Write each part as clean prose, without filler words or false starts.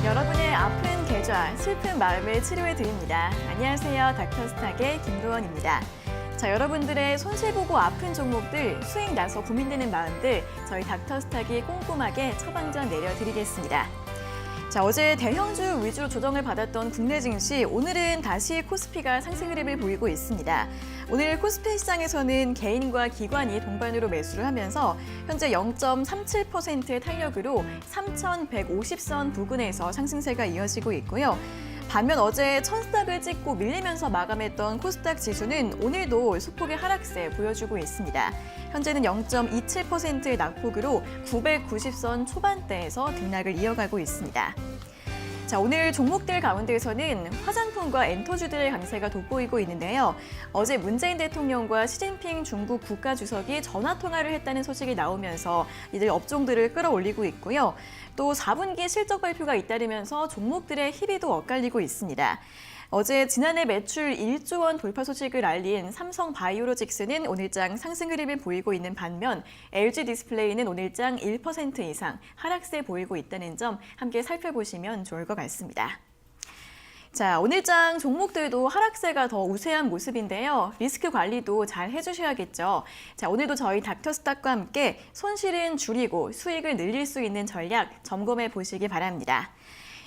여러분의 아픈 계좌, 슬픈 마음을 치료해 드립니다. 안녕하세요. 닥터스탁의 김도원입니다. 자, 여러분들의 손실 보고 아픈 종목들, 수익 나서 고민되는 마음들 저희 닥터스탁이 꼼꼼하게 처방전 내려드리겠습니다. 자, 어제 대형주 위주로 조정을 받았던 국내 증시, 오늘은 다시 코스피가 상승 흐름을 보이고 있습니다. 오늘 코스피 시장에서는 개인과 기관이 동반으로 매수를 하면서 현재 0.37%의 탄력으로 3,150선 부근에서 상승세가 이어지고 있고요. 반면 어제 천스닥을 찍고 밀리면서 마감했던 코스닥 지수는 오늘도 소폭의 하락세 보여주고 있습니다. 현재는 0.27%의 낙폭으로 990선 초반대에서 등락을 이어가고 있습니다. 자, 오늘 종목들 가운데에서는 화장품과 엔터주들의 강세가 돋보이고 있는데요. 어제 문재인 대통령과 시진핑 중국 국가주석이 전화통화를 했다는 소식이 나오면서 이들 업종들을 끌어올리고 있고요. 또 4분기 실적 발표가 잇따르면서 종목들의 희비도 엇갈리고 있습니다. 어제 지난해 매출 1조 원 돌파 소식을 알린 삼성바이오로직스는 오늘장 상승 흐름을 보이고 있는 반면 LG디스플레이는 오늘장 1% 이상 하락세 보이고 있다는 점 함께 살펴보시면 좋을 것 같습니다. 자, 오늘장 종목들도 하락세가 더 우세한 모습인데요. 리스크 관리도 잘 해주셔야겠죠. 자, 오늘도 저희 닥터스탁과 함께 손실은 줄이고 수익을 늘릴 수 있는 전략 점검해 보시기 바랍니다.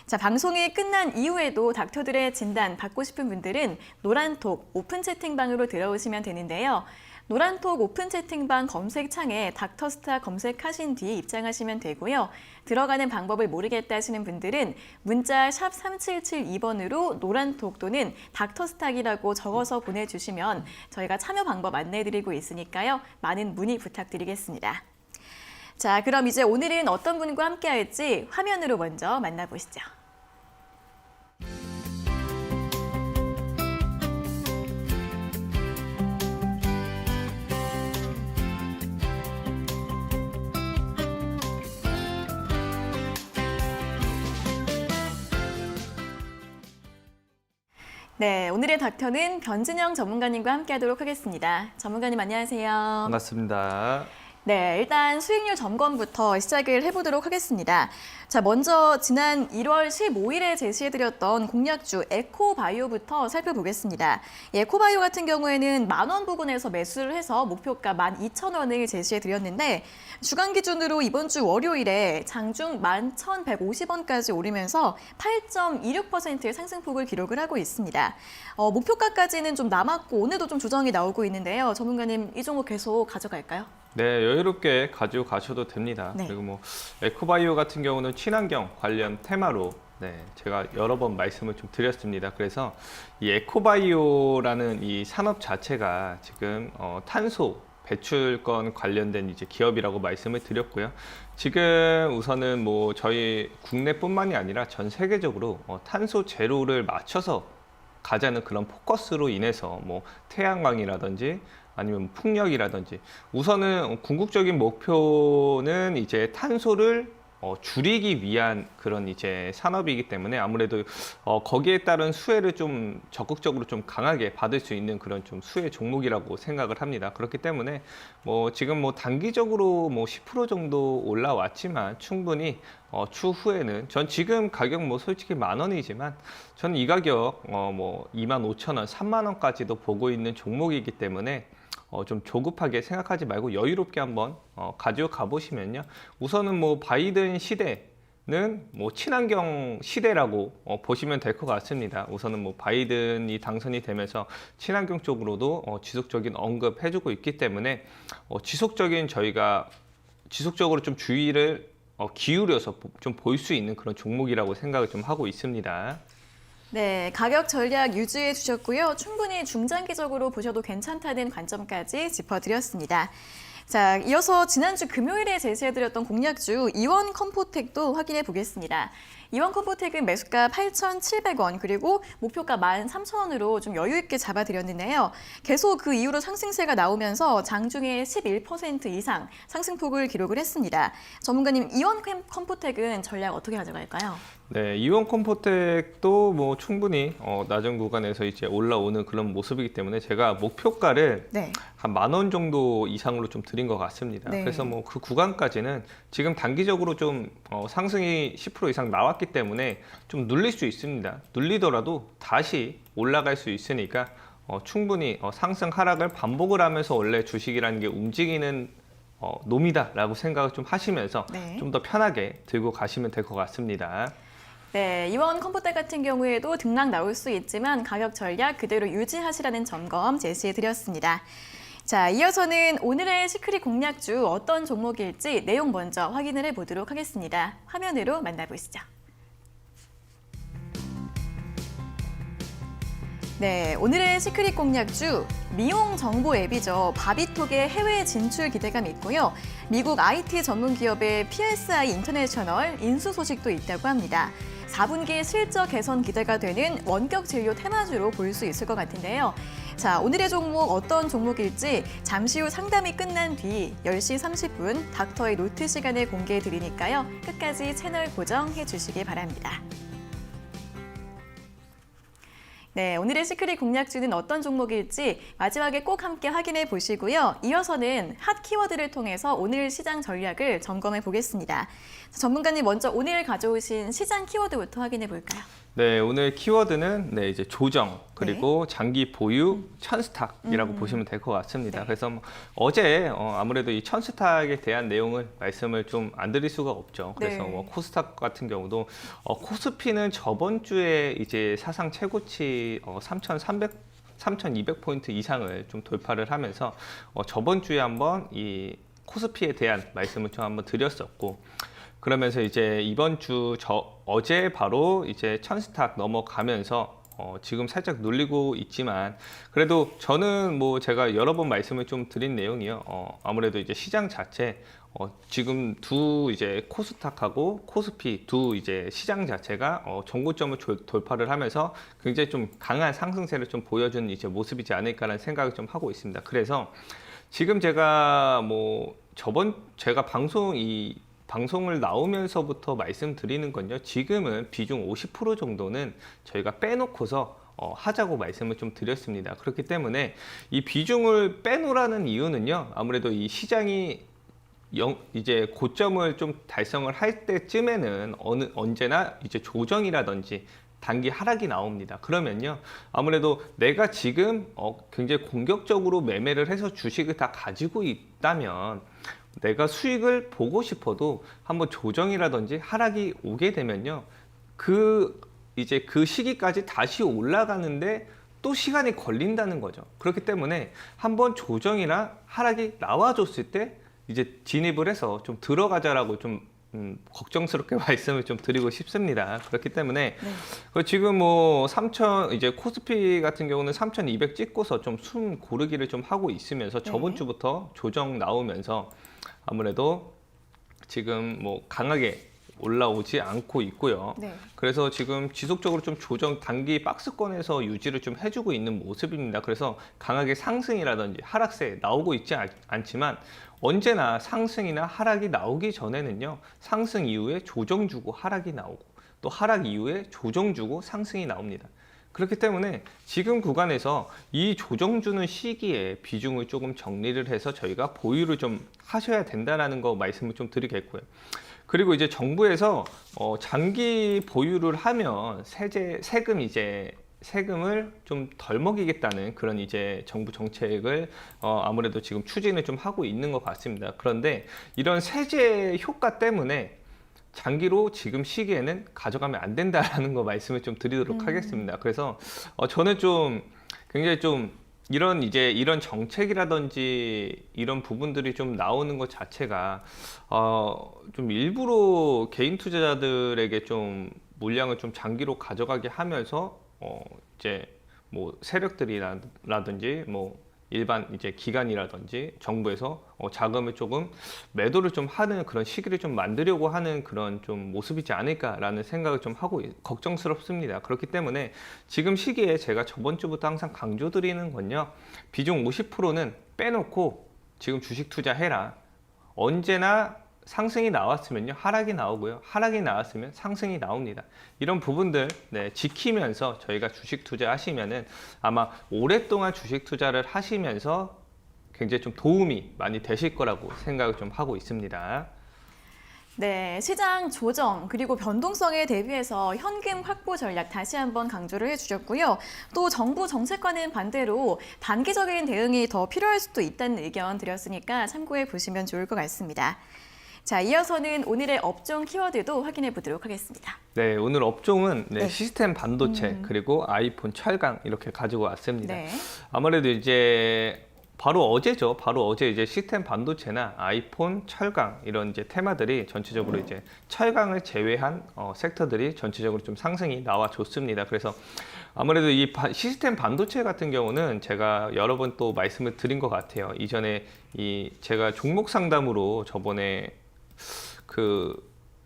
자, 방송이 끝난 이후에도 닥터들의 진단 받고 싶은 분들은 노란톡 오픈 채팅방으로 들어오시면 되는데요. 노란톡 오픈 채팅방 검색창에 닥터스탁 검색하신 뒤 입장하시면 되고요. 들어가는 방법을 모르겠다 하시는 분들은 문자 샵 3772번으로 노란톡 또는 닥터스탁이라고 적어서 보내주시면 저희가 참여 방법 안내해드리고 있으니까요. 많은 문의 부탁드리겠습니다. 자, 그럼 이제 오늘은 어떤 분과 함께 할지 화면으로 먼저 만나보시죠. 네, 오늘의 닥터는 변진영 전문가님과 함께하도록 하겠습니다. 전문가님 안녕하세요. 반갑습니다. 네, 일단 수익률 점검부터 시작을 해보도록 하겠습니다. 자, 먼저 지난 1월 15일에 제시해드렸던 공략주 에코바이오부터 살펴보겠습니다. 에코바이오 같은 경우에는 10,000원 부근에서 매수를 해서 목표가 12,000원을 제시해드렸는데 주간 기준으로 이번 주 월요일에 장중 11,150원까지 오르면서 8.26%의 상승폭을 기록을 하고 있습니다. 목표가까지는 좀 남았고 오늘도 좀 조정이 나오고 있는데요. 전문가님, 이 종목 계속 가져갈까요? 네, 여유롭게 가지고 가셔도 됩니다. 네. 그리고 에코바이오 같은 경우는 친환경 관련 테마로 제가 여러 번 말씀을 좀 드렸습니다. 그래서 이 에코바이오라는 이 산업 자체가 지금 탄소 배출권 관련된 이제 기업이라고 말씀을 드렸고요. 지금 우선은 뭐 저희 국내뿐만이 아니라 전 세계적으로 탄소 제로를 맞춰서 가자는 그런 포커스로 인해서 뭐 태양광이라든지 아니면 풍력이라든지 우선은 궁극적인 목표는 이제 탄소를 줄이기 위한 그런 이제 산업이기 때문에 아무래도 거기에 따른 수혜를 좀 적극적으로 좀 강하게 받을 수 있는 그런 좀 수혜 종목이라고 생각을 합니다. 그렇기 때문에 뭐 지금 뭐 단기적으로 뭐 10% 정도 올라왔지만 충분히 추후에는 전 지금 가격 뭐 솔직히 10,000원이지만 저는 이 가격 뭐 25,000원, 30,000원까지도 보고 있는 종목이기 때문에 좀 조급하게 생각하지 말고 여유롭게 한번 가져가 보시면요. 우선은 뭐 바이든 시대는 뭐 친환경 시대라고 보시면 될 것 같습니다. 우선은 뭐 바이든이 당선이 되면서 친환경 쪽으로도 지속적인 언급해주고 있기 때문에 저희가 지속적으로 좀 주의를 기울여서 좀 볼 수 있는 그런 종목이라고 생각을 좀 하고 있습니다. 네, 가격 전략 유지해 주셨고요. 충분히 중장기적으로 보셔도 괜찮다는 관점까지 짚어드렸습니다. 자, 이어서 지난주 금요일에 제시해드렸던 공략주 이원 컴포텍도 확인해 보겠습니다. 이원 컴포텍은 매수가 8,700원 그리고 목표가 13,000원으로 좀 여유 있게 잡아드렸는데요. 계속 그 이후로 상승세가 나오면서 장중에 11% 이상 상승폭을 기록을 했습니다. 전문가님, 이원 컴포텍은 전략 어떻게 가져갈까요? 네, 이원 컴포텍도 뭐 충분히 낮은 구간에서 이제 올라오는 그런 모습이기 때문에 제가 목표가를 네. 한 10,000원 정도 이상으로 좀 드린 것 같습니다. 네. 그래서 뭐 그 구간까지는 지금 단기적으로 좀 상승이 10% 이상 나왔다 나왔기 때문에 좀 눌릴 수 있습니다. 눌리더라도 다시 올라갈 수 있으니까 충분히 상승 하락을 반복을 하면서 원래 주식이라는 게 움직이는 놈이다라고 생각을 좀 하시면서 네. 좀 더 편하게 들고 가시면 될 것 같습니다. 네, 이번 컴포트 같은 경우에도 등락 나올 수 있지만 가격 전략 그대로 유지하시라는 점검 제시해 드렸습니다. 자, 이어서는 오늘의 시크릿 공략주 어떤 종목일지 내용 먼저 확인을 해보도록 하겠습니다. 화면으로 만나보시죠. 네, 오늘의 시크릿 공략주 미용 정보 앱이죠. 바비톡의 해외 진출 기대감 있고요. 미국 IT 전문 기업의 PSI 인터내셔널 인수 소식도 있다고 합니다. 4분기 실적 개선 기대가 되는 원격 진료 테마주로 볼 수 있을 것 같은데요. 자, 오늘의 종목 어떤 종목일지 잠시 후 상담이 끝난 뒤 10시 30분 닥터의 노트 시간에 공개해 드리니까요. 끝까지 채널 고정해 주시기 바랍니다. 네, 오늘의 시크릿 공략주는 어떤 종목일지 마지막에 꼭 함께 확인해 보시고요. 이어서는 핫 키워드를 통해서 오늘 시장 전략을 점검해 보겠습니다. 전문가님 먼저 오늘 가져오신 시장 키워드부터 확인해 볼까요? 네, 오늘 키워드는 이제 조정 그리고 장기 보유 천스탁이라고 보시면 될 것 같습니다. 네. 그래서 어제 아무래도 이 천스탁에 대한 내용을 말씀을 좀 안 드릴 수가 없죠. 그래서 네. 코스닥 같은 경우도 코스피는 저번 주에 이제 사상 최고치 3,200포인트 이상을 좀 돌파를 하면서 저번 주에 한번 이 코스피에 대한 말씀을 좀 한번 드렸었고, 그러면서 이제 이번 주 어제 바로 이제 천스탁 넘어가면서 지금 살짝 눌리고 있지만, 그래도 저는 뭐 제가 여러 번 말씀을 좀 드린 내용이요. 아무래도 이제 시장 자체 지금 두 이제 코스닥하고 코스피 두 이제 시장 자체가 정고점을 돌파를 하면서 굉장히 좀 강한 상승세를 좀 보여주는 이제 모습이지 않을까라는 생각을 좀 하고 있습니다. 그래서 지금 제가 제가 방송을 나오면서부터 말씀드리는 건요. 지금은 비중 50% 정도는 저희가 빼놓고서 하자고 말씀을 좀 드렸습니다. 그렇기 때문에 이 비중을 빼놓으라는 이유는요. 아무래도 이 시장이 이제 고점을 좀 달성을 할 때쯤에는 언제나 이제 조정이라든지 단기 하락이 나옵니다. 그러면요, 아무래도 내가 지금 굉장히 공격적으로 매매를 해서 주식을 다 가지고 있다면 내가 수익을 보고 싶어도 한번 조정이라든지 하락이 오게 되면요, 이제 그 시기까지 다시 올라가는데 또 시간이 걸린다는 거죠. 그렇기 때문에 한번 조정이나 하락이 나와줬을 때 이제 진입을 해서 좀 들어가자라고 좀 걱정스럽게 말씀을 좀 드리고 싶습니다. 그렇기 때문에 지금 이제 코스피 같은 경우는 3,200 찍고서 좀 숨 고르기를 좀 하고 있으면서 저번 주부터 조정 나오면서 아무래도 지금 강하게 올라오지 않고 있고요. 네. 그래서 지금 지속적으로 좀 조정 단기 박스권에서 유지를 좀 해주고 있는 모습입니다. 그래서 강하게 상승이라든지 하락세 나오고 있지 않지만 언제나 상승이나 하락이 나오기 전에는요, 상승 이후에 조정 주고 하락이 나오고 또 하락 이후에 조정 주고 상승이 나옵니다. 그렇기 때문에 지금 구간에서 이 조정 주는 시기에 비중을 조금 정리를 해서 저희가 보유를 좀 하셔야 된다라는 거 말씀을 좀 드리겠고요. 그리고 이제 정부에서 장기 보유를 하면 세금을 좀 덜 먹이겠다는 그런 이제 정부 정책을 아무래도 지금 추진을 좀 하고 있는 것 같습니다. 그런데 이런 세제 효과 때문에 장기로 지금 시기에는 가져가면 안 된다라는 거 말씀을 좀 드리도록 하겠습니다. 그래서 저는 좀 굉장히 좀 이런 정책이라든지 이런 부분들이 좀 나오는 것 자체가 좀 일부러 개인 투자자들에게 좀 물량을 좀 장기로 가져가게 하면서 이제 세력들이라든지 일반 이제 기관이라든지 정부에서 자금을 조금 매도를 좀 하는 그런 시기를 좀 만들려고 하는 그런 좀 모습이지 않을까라는 생각을 좀 하고 걱정스럽습니다. 그렇기 때문에 지금 시기에 제가 저번 주부터 항상 강조드리는 건요, 비중 50%는 빼놓고 지금 주식 투자해라. 언제나 상승이 나왔으면요, 하락이 나오고요. 하락이 나왔으면 상승이 나옵니다. 이런 부분들 지키면서 저희가 주식 투자하시면은 아마 오랫동안 주식 투자를 하시면서 굉장히 좀 도움이 많이 되실 거라고 생각을 좀 하고 있습니다. 네, 시장 조정 그리고 변동성에 대비해서 현금 확보 전략 다시 한번 강조를 해주셨고요. 또 정부 정책과는 반대로 단기적인 대응이 더 필요할 수도 있다는 의견 드렸으니까 참고해 보시면 좋을 것 같습니다. 자, 이어서는 오늘의 업종 키워드도 확인해 보도록 하겠습니다. 네, 오늘 업종은 네. 시스템 반도체 그리고 아이폰 철강 이렇게 가지고 왔습니다. 네. 아무래도 이제 바로 어제죠. 바로 어제 이제 시스템 반도체나 아이폰, 철강 이런 이제 테마들이 전체적으로 이제 철강을 제외한 섹터들이 전체적으로 좀 상승이 나와줬습니다. 그래서 아무래도 이 시스템 반도체 같은 경우는 제가 여러 번 또 말씀을 드린 것 같아요. 이전에 제가 종목 상담으로 저번에 그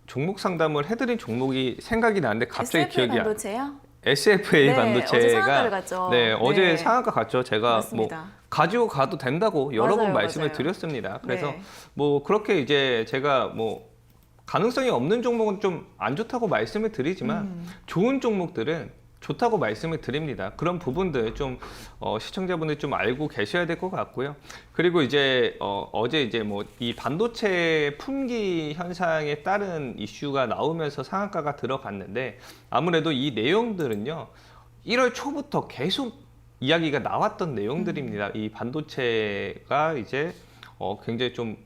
종목 상담을 해드린 종목이 생각이 나는데 갑자기 SFA 기억이 안. 반도체요? SFA 네, 반도체가 어제 상한가를 갔죠. 어제 네. 상한가 갔죠. 제가 맞습니다. 뭐 가지고 가도 된다고 여러 번 맞아요, 말씀을 맞아요. 드렸습니다. 그래서 네. 뭐 그렇게 이제 제가 뭐 가능성이 없는 종목은 좀 안 좋다고 말씀을 드리지만 좋은 종목들은 좋다고 말씀을 드립니다. 그런 부분들 좀 시청자분들 좀 알고 계셔야 될 것 같고요. 그리고 이제 어제 이제 뭐 이 반도체 품귀 현상에 따른 이슈가 나오면서 상한가가 들어갔는데 아무래도 이 내용들은요 1월 초부터 계속 이야기가 나왔던 내용들입니다. 이 반도체가 이제 굉장히 좀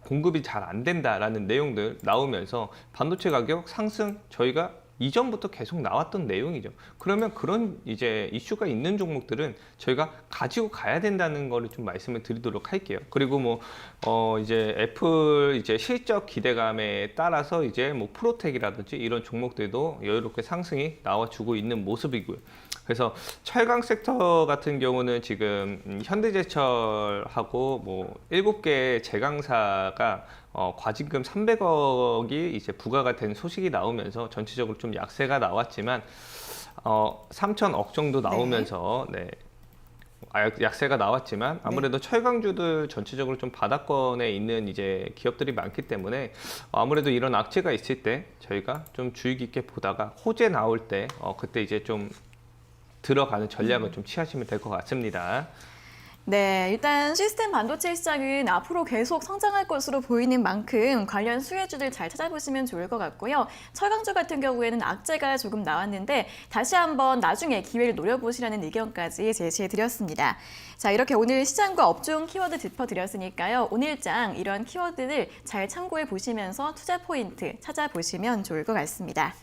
공급이 잘 안 된다라는 내용들 나오면서 반도체 가격 상승 저희가 이전부터 계속 나왔던 내용이죠. 그러면 그런 이제 이슈가 있는 종목들은 저희가 가지고 가야 된다는 거를 좀 말씀을 드리도록 할게요. 그리고 뭐 이제 애플 이제 실적 기대감에 따라서 이제 뭐 프로텍이라든지 이런 종목들도 여유롭게 상승이 나와주고 있는 모습이고요. 그래서 철강 섹터 같은 경우는 지금 현대제철하고 뭐 7개 제강사가 과징금 300억이 이제 부과가 된 소식이 나오면서 전체적으로 좀 약세가 나왔지만 3천억 정도 나오면서 약세가 나왔지만 아무래도 철강주들 전체적으로 좀 바닥권에 있는 이제 기업들이 많기 때문에 아무래도 이런 악재가 있을 때 저희가 좀 주의 깊게 보다가 호재 나올 때 그때 이제 좀 들어가는 전략을 좀 취하시면 될 것 같습니다. 네, 일단 시스템 반도체 시장은 앞으로 계속 성장할 것으로 보이는 만큼 관련 수혜주들 잘 찾아보시면 좋을 것 같고요. 철강주 같은 경우에는 악재가 조금 나왔는데 다시 한번 나중에 기회를 노려보시라는 의견까지 제시해드렸습니다. 자, 이렇게 오늘 시장과 업종 키워드 짚어드렸으니까요. 오늘장 이런 키워드를 잘 참고해 보시면서 투자 포인트 찾아보시면 좋을 것 같습니다.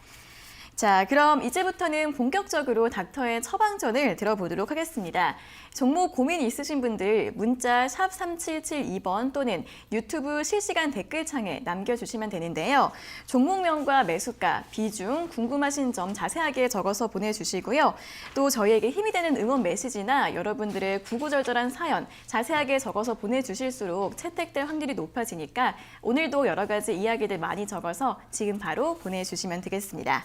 자, 그럼 이제부터는 본격적으로 닥터의 처방전을 들어보도록 하겠습니다. 종목 고민 있으신 분들 문자 샵 3772번 또는 유튜브 실시간 댓글창에 남겨주시면 되는데요. 종목명과 매수가, 비중, 궁금하신 점 자세하게 적어서 보내주시고요. 또 저희에게 힘이 되는 응원 메시지나 여러분들의 구구절절한 사연 자세하게 적어서 보내주실수록 채택될 확률이 높아지니까 오늘도 여러 가지 이야기들 많이 적어서 지금 바로 보내주시면 되겠습니다.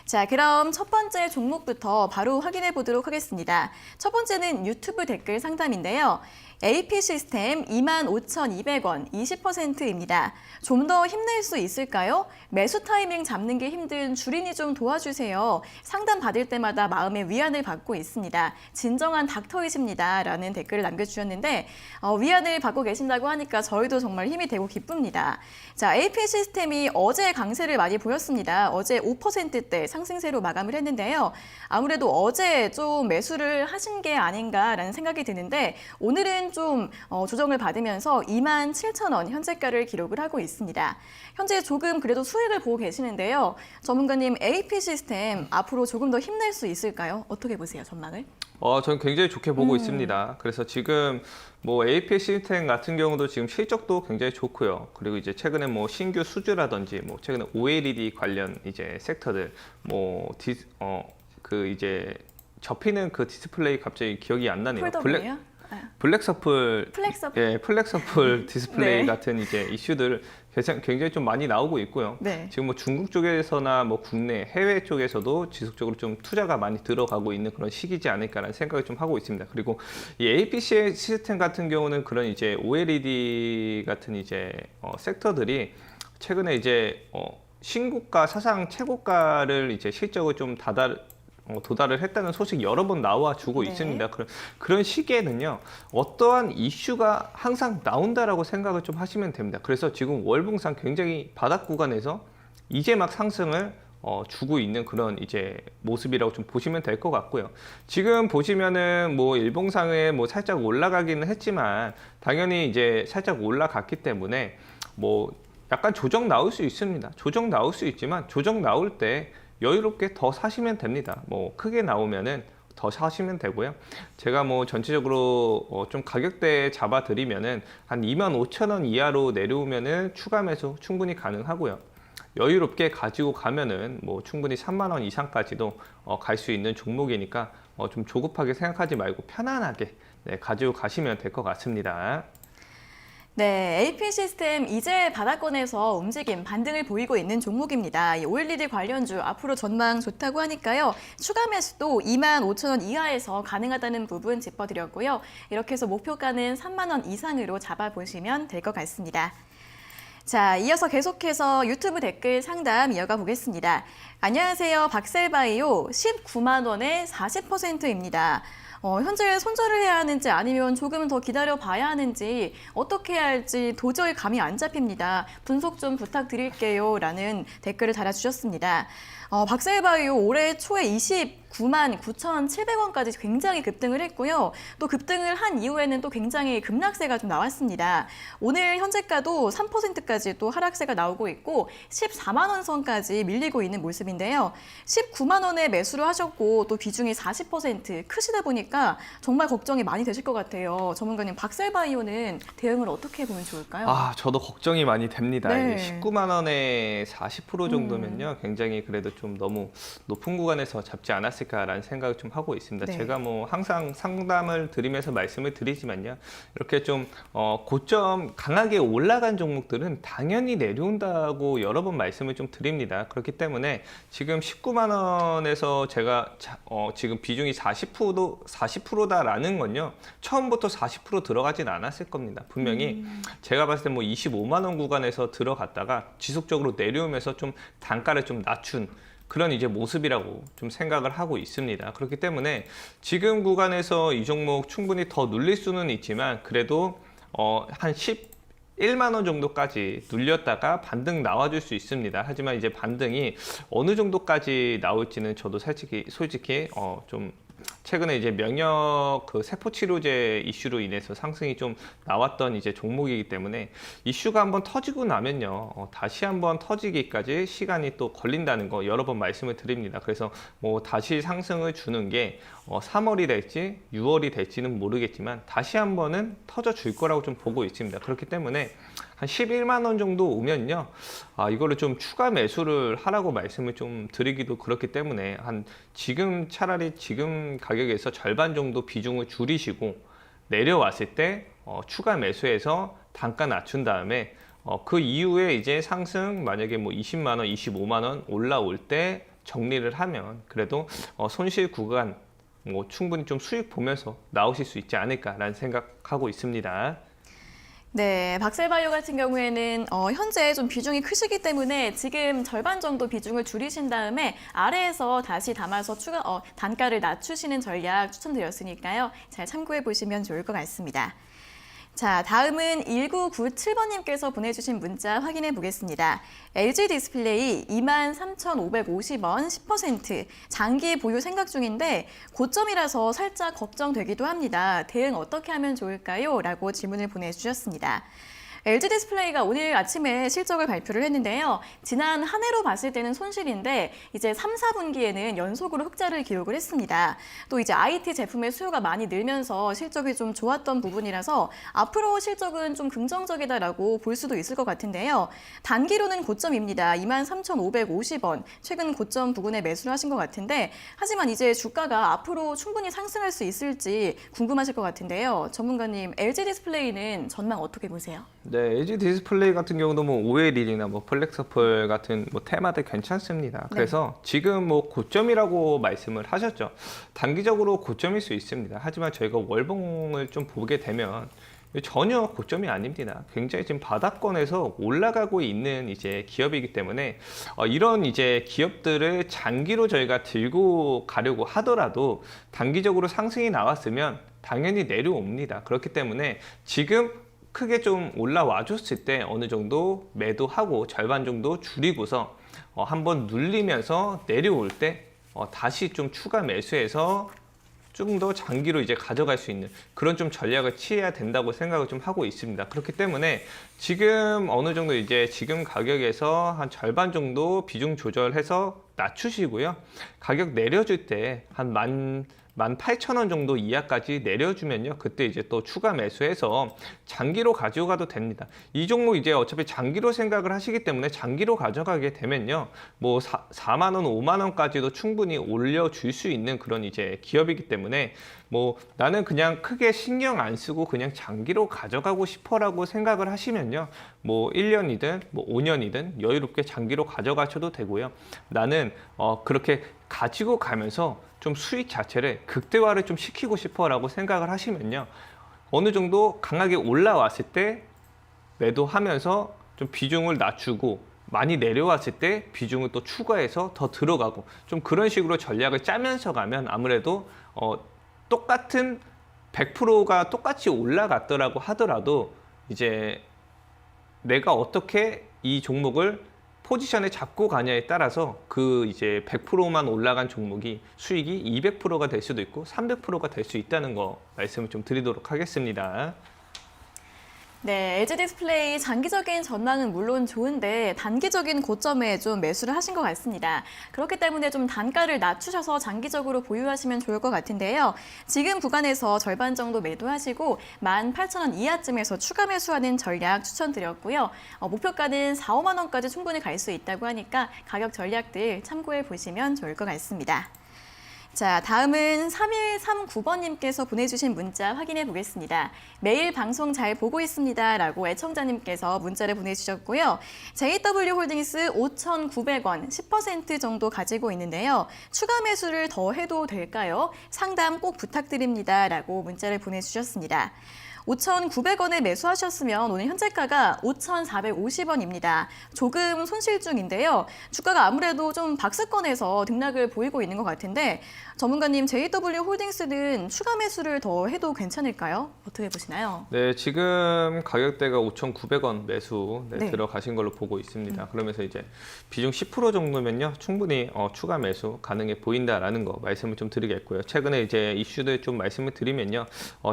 자, 그럼 첫 번째 종목부터 바로 확인해 보도록 하겠습니다. 첫 번째는 유튜브 댓글 상담인데요. AP 시스템 25,200원 20%입니다. 좀 더 힘낼 수 있을까요? 매수 타이밍 잡는 게 힘든 주린이 좀 도와주세요. 상담 받을 때마다 마음의 위안을 받고 있습니다. 진정한 닥터이십니다. 라는 댓글을 남겨주셨는데 위안을 받고 계신다고 하니까 저희도 정말 힘이 되고 기쁩니다. 자, AP 시스템이 어제 강세를 많이 보였습니다. 어제 5%대 상승세로 마감을 했는데요. 아무래도 어제 좀 매수를 하신 게 아닌가라는 생각이 드는데 오늘은 좀 조정을 받으면서 27,000원 현재가를 기록을 하고 있습니다. 현재 조금 그래도 수익을 보고 계시는데요. 전문가님, AP 시스템 앞으로 조금 더 힘낼 수 있을까요? 어떻게 보세요, 전망을? 저는 굉장히 좋게 보고 있습니다. 그래서 지금 뭐 AP 시스템 같은 경우도 지금 실적도 굉장히 좋고요. 그리고 이제 최근에 뭐 신규 수주라든지 뭐 최근에 OLED 관련 이제 섹터들 그 이제 접히는 그 디스플레이 갑자기 기억이 안 나네요. 폴더블이요? 플렉서플, 플렉서플? 예, 플렉서플 디스플레이 네. 같은 이제 이슈들 굉장히 좀 많이 나오고 있고요. 네. 지금 뭐 중국 쪽에서나 뭐 국내 해외 쪽에서도 지속적으로 좀 투자가 많이 들어가고 있는 그런 시기지 않을까라는 생각을 좀 하고 있습니다. 그리고 이 APC 시스템 같은 경우는 그런 이제 OLED 같은 이제 섹터들이 최근에 이제 신고가 사상 최고가를 이제 실적을 좀 도달을 했다는 소식 여러 번 나와주고 네. 있습니다. 그런 시기에는요, 어떠한 이슈가 항상 나온다라고 생각을 좀 하시면 됩니다. 그래서 지금 월봉상 굉장히 바닥 구간에서 이제 막 상승을 주고 있는 그런 이제 모습이라고 좀 보시면 될 것 같고요. 지금 보시면은 뭐 일봉상에 뭐 살짝 올라가기는 했지만 당연히 이제 살짝 올라갔기 때문에 뭐 약간 조정 나올 수 있습니다. 조정 나올 수 있지만 조정 나올 때 여유롭게 더 사시면 됩니다. 뭐 크게 나오면은 더 사시면 되고요. 제가 뭐 전체적으로 좀 가격대 잡아 드리면은 한 25,000원 이하로 내려오면은 추가 매수 충분히 가능하고요. 여유롭게 가지고 가면은 뭐 충분히 3만 원 이상까지도 갈 수 있는 종목이니까 좀 조급하게 생각하지 말고 편안하게 가지고 가시면 될 것 같습니다. 네, AP 시스템 이제 바닥권에서 움직임, 반등을 보이고 있는 종목입니다. 이 OLED 관련주 앞으로 전망 좋다고 하니까요. 추가 매수도 25,000원 이하에서 가능하다는 부분 짚어드렸고요. 이렇게 해서 목표가는 3만 원 이상으로 잡아보시면 될 것 같습니다. 자, 이어서 계속해서 유튜브 댓글 상담 이어가 보겠습니다. 안녕하세요. 박셀바이오 19만 원에 40%입니다. 현재 손절을 해야 하는지 아니면 조금 더 기다려 봐야 하는지 어떻게 해야 할지 도저히 감이 안 잡힙니다. 분석 좀 부탁드릴게요. 라는 댓글을 달아주셨습니다. 박셀바이오 올해 초에 29만 9,700원까지 굉장히 급등을 했고요. 또 급등을 한 이후에는 또 굉장히 급락세가 좀 나왔습니다. 오늘 현재가도 3%까지 또 하락세가 나오고 있고 14만 원 선까지 밀리고 있는 모습인데요. 19만 원에 매수를 하셨고 또 비중이 40% 크시다 보니까 정말 걱정이 많이 되실 것 같아요. 전문가님, 박셀바이오는 대응을 어떻게 보면 좋을까요? 저도 걱정이 많이 됩니다. 네. 19만 원에 40% 정도면요, 굉장히 그래도 좀 너무 높은 구간에서 잡지 않았을까라는 생각을 좀 하고 있습니다. 네. 제가 뭐 항상 상담을 드리면서 말씀을 드리지만요, 이렇게 좀 고점 강하게 올라간 종목들은 당연히 내려온다고 여러 번 말씀을 좀 드립니다. 그렇기 때문에 지금 19만 원에서 제가 지금 비중이 40%다라는 건요, 처음부터 40% 들어가진 않았을 겁니다. 분명히 제가 봤을 때 뭐 25만 원 구간에서 들어갔다가 지속적으로 내려오면서 좀 단가를 좀 낮춘 그런 이제 모습이라고 좀 생각을 하고 있습니다. 그렇기 때문에 지금 구간에서 이 종목 충분히 더 눌릴 수는 있지만 그래도 한 11만 원 정도까지 눌렸다가 반등 나와줄 수 있습니다. 하지만 이제 반등이 어느 정도까지 나올지는 저도 솔직히 좀 최근에 이제 면역 세포 치료제 이슈로 인해서 상승이 좀 나왔던 이제 종목이기 때문에 이슈가 한번 터지고 나면요, 다시 한번 터지기까지 시간이 또 걸린다는 거 여러 번 말씀을 드립니다. 그래서 뭐 다시 상승을 주는 게 3월이 될지 6월이 될지는 모르겠지만 다시 한번은 터져 줄 거라고 좀 보고 있습니다. 그렇기 때문에 한 11만 원 정도 오면요, 이거를 좀 추가 매수를 하라고 말씀을 좀 드리기도 그렇기 때문에 차라리 지금 가격에서 절반 정도 비중을 줄이시고 내려왔을 때 추가 매수해서 단가 낮춘 다음에 그 이후에 이제 상승 만약에 뭐 20만 원, 25만 원 올라올 때 정리를 하면 그래도 손실 구간 뭐 충분히 좀 수익 보면서 나오실 수 있지 않을까라는 생각하고 있습니다. 네, 박셀바이오 같은 경우에는 현재 좀 비중이 크시기 때문에 지금 절반 정도 비중을 줄이신 다음에 아래에서 다시 담아서 단가를 낮추시는 전략 추천드렸으니까요. 잘 참고해 보시면 좋을 것 같습니다. 자, 다음은 1997번님께서 보내주신 문자 확인해 보겠습니다. LG 디스플레이 23,550원 10% 장기 보유 생각 중인데 고점이라서 살짝 걱정되기도 합니다. 대응 어떻게 하면 좋을까요? 라고 질문을 보내주셨습니다. LG 디스플레이가 오늘 아침에 실적을 발표를 했는데요. 지난 한 해로 봤을 때는 손실인데 이제 3, 4분기에는 연속으로 흑자를 기록을 했습니다. 또 이제 IT 제품의 수요가 많이 늘면서 실적이 좀 좋았던 부분이라서 앞으로 실적은 좀 긍정적이다라고 볼 수도 있을 것 같은데요. 단기로는 고점입니다. 23,550원. 최근 고점 부근에 매수를 하신 것 같은데 하지만 이제 주가가 앞으로 충분히 상승할 수 있을지 궁금하실 것 같은데요. 전문가님, LG 디스플레이는 전망 어떻게 보세요? 네, LG 디스플레이 같은 경우도 뭐 OLED나 뭐 플렉서플 같은 뭐 테마들 괜찮습니다. 그래서 지금 뭐 고점이라고 말씀을 하셨죠. 단기적으로 고점일 수 있습니다. 하지만 저희가 월봉을 좀 보게 되면 전혀 고점이 아닙니다. 굉장히 지금 바닥권에서 올라가고 있는 이제 기업이기 때문에 이런 이제 기업들을 장기로 저희가 들고 가려고 하더라도 단기적으로 상승이 나왔으면 당연히 내려옵니다. 그렇기 때문에 지금 크게 좀 올라와 줬을 때 어느 정도 매도하고 절반 정도 줄이고서 한번 눌리면서 내려올 때 다시 좀 추가 매수해서 조금 더 장기로 이제 가져갈 수 있는 그런 좀 전략을 취해야 된다고 생각을 좀 하고 있습니다. 그렇기 때문에 지금 어느 정도 이제 지금 가격에서 한 절반 정도 비중 조절해서 낮추시고요. 가격 내려줄 때 한 18,000원 정도 이하까지 내려주면요. 그때 이제 또 추가 매수해서 장기로 가져가도 됩니다. 이 종목 이제 어차피 장기로 생각을 하시기 때문에 장기로 가져가게 되면요. 뭐 4만 원, 5만 원까지도 충분히 올려줄 수 있는 그런 이제 기업이기 때문에 뭐 나는 그냥 크게 신경 안 쓰고 그냥 장기로 가져가고 싶어라고 생각을 하시면요. 뭐 1년이든 뭐 5년이든 여유롭게 장기로 가져가셔도 되고요. 나는 그렇게 가지고 가면서 좀 수익 자체를 극대화를 좀 시키고 싶어라고 생각을 하시면요. 어느 정도 강하게 올라왔을 때 매도하면서 좀 비중을 낮추고 많이 내려왔을 때 비중을 또 추가해서 더 들어가고 좀 그런 식으로 전략을 짜면서 가면 아무래도 똑같은 100%가 똑같이 올라갔더라고 하더라도 이제 내가 어떻게 이 종목을 포지션에 잡고 가냐에 따라서 그 이제 100%만 올라간 종목이 수익이 200%가 될 수도 있고 300%가 될 수 있다는 거 말씀을 좀 드리도록 하겠습니다. 네, LG 디스플레이 장기적인 전망은 물론 좋은데 단기적인 고점에 좀 매수를 하신 것 같습니다. 그렇기 때문에 좀 단가를 낮추셔서 장기적으로 보유하시면 좋을 것 같은데요. 지금 구간에서 절반 정도 매도하시고 18,000원 이하쯤에서 추가 매수하는 전략 추천드렸고요. 목표가는 4, 5만 원까지 충분히 갈 수 있다고 하니까 가격 전략들 참고해 보시면 좋을 것 같습니다. 자, 다음은 3139번님께서 보내주신 문자 확인해 보겠습니다. 매일 방송 잘 보고 있습니다. 라고 애청자님께서 문자를 보내주셨고요. JW홀딩스 5,900원 10% 정도 가지고 있는데요. 추가 매수를 더 해도 될까요? 상담 꼭 부탁드립니다. 라고 문자를 보내주셨습니다. 5,900원에 매수하셨으면 오늘 현재가가 5,450원입니다. 조금 손실 중인데요. 주가가 아무래도 좀 박스권에서 등락을 보이고 있는 것 같은데 전문가님, JW홀딩스는 추가 매수를 더 해도 괜찮을까요? 어떻게 보시나요? 네, 지금 가격대가 5,900원 매수 네. 들어가신 걸로 보고 있습니다. 그러면서 이제 비중 10% 정도면요, 충분히 추가 매수 가능해 보인다라는 거 말씀을 좀 드리겠고요. 최근에 이제 이슈들 좀 말씀을 드리면요,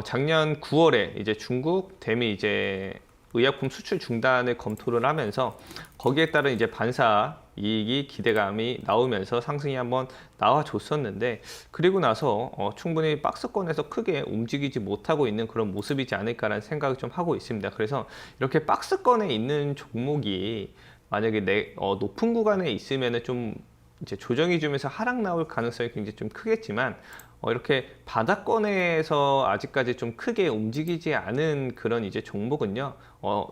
작년 9월에 이제 중국 대미 이제 의약품 수출 중단을 검토를 하면서 거기에 따른 이제 반사 이익이 기대감이 나오면서 상승이 한번 나와줬었는데 그리고 나서 충분히 박스권에서 크게 움직이지 못하고 있는 그런 모습이지 않을까라는 생각을 좀 하고 있습니다. 그래서 이렇게 박스권에 있는 종목이 만약에 높은 구간에 있으면은 좀 이제 조정이 주면서 하락 나올 가능성이 굉장히 좀 크겠지만 이렇게 바닥권에서 아직까지 좀 크게 움직이지 않은 그런 이제 종목은요,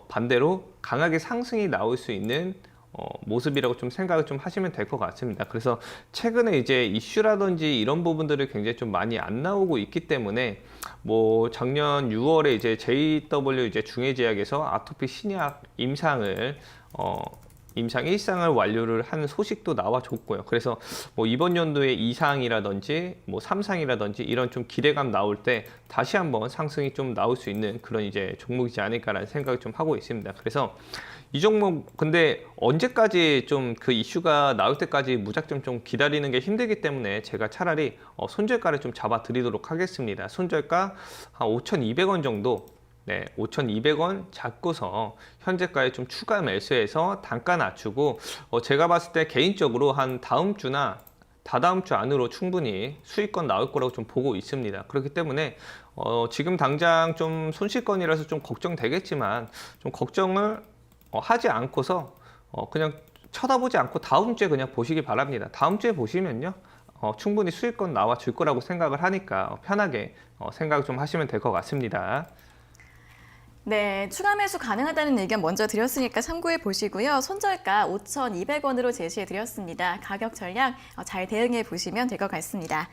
반대로 강하게 상승이 나올 수 있는 모습이라고 좀 생각을 좀 하시면 될 것 같습니다. 그래서 최근에 이제 이슈라든지 이런 부분들이 굉장히 좀 많이 안 나오고 있기 때문에 뭐 작년 6월에 이제 JW 이제 중해제약에서 아토피 신약 임상 1상을 완료를 한 소식도 나와줬고요. 그래서 뭐 이번 연도에 2상이라든지 뭐 3상이라든지 이런 좀 기대감 나올 때 다시 한번 상승이 좀 나올 수 있는 그런 이제 종목이지 않을까라는 생각을 좀 하고 있습니다. 그래서 이 종목 근데 언제까지 좀 그 이슈가 나올 때까지 무작정 좀 기다리는 게 힘들기 때문에 제가 차라리 손절가를 좀 잡아 드리도록 하겠습니다. 손절가 한 5,200원 정도, 네, 5,200원 잡고서 현재가에 좀 추가 매수해서 단가 낮추고 제가 봤을 때 개인적으로 한 다음 주나 다다음 주 안으로 충분히 수익권 나올 거라고 좀 보고 있습니다. 그렇기 때문에 지금 당장 좀 손실권이라서 좀 걱정되겠지만 좀 걱정을 하지 않고서 그냥 쳐다보지 않고 다음 주에 그냥 보시기 바랍니다. 다음 주에 보시면요, 충분히 수익권 나와 줄 거라고 생각을 하니까 편하게 생각 좀 하시면 될 것 같습니다. 네, 추가 매수 가능하다는 의견 먼저 드렸으니까 참고해 보시고요. 손절가 5,200원으로 제시해 드렸습니다. 가격 전략 잘 대응해 보시면 될 것 같습니다.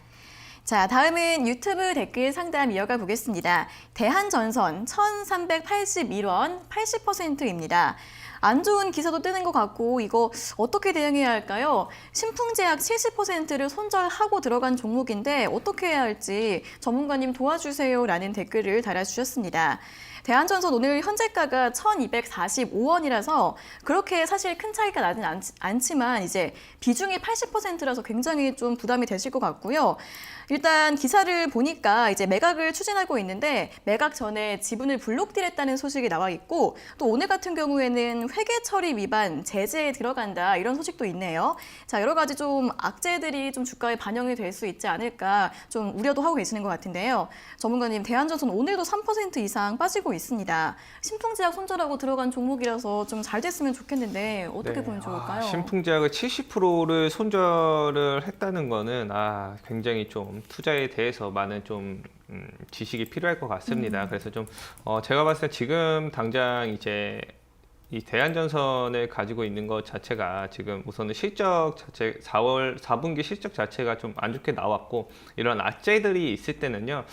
자, 다음은 유튜브 댓글 상담 이어가 보겠습니다. 대한전선 1,381원 80%입니다. 안 좋은 기사도 뜨는 것 같고 이거 어떻게 대응해야 할까요? 신풍제약 70%를 손절하고 들어간 종목인데 어떻게 해야 할지 전문가님 도와주세요라는 댓글을 달아주셨습니다. 대한전선 오늘 현재가가 1,245원이라서 그렇게 사실 큰 차이가 나진 않지만 이제 비중이 80%라서 굉장히 좀 부담이 되실 것 같고요. 일단 기사를 보니까 이제 매각을 추진하고 있는데 매각 전에 지분을 블록딜했다는 소식이 나와 있고 또 오늘 같은 경우에는 회계 처리 위반 제재에 들어간다 이런 소식도 있네요. 자, 여러 가지 좀 악재들이 좀 주가에 반영이 될 수 있지 않을까 좀 우려도 하고 계시는 것 같은데요. 전문가님, 대한전선 오늘도 3% 이상 빠지고 있습니다. 신풍제약 손절하고 들어간 종목이라서 좀 잘 됐으면 좋겠는데 어떻게 보면 좋을까요? 신풍제약을 70%를 손절을 했다는 거는 굉장히 좀 투자에 대해서 많은 좀 지식이 필요할 것 같습니다. 그래서 좀 제가 봤을 때 지금 당장 이제 이 대한전선을 가지고 있는 것 자체가 지금 우선은 실적 자체 4분기 실적 자체가 좀 안 좋게 나왔고 이런 악재들이 있을 때는요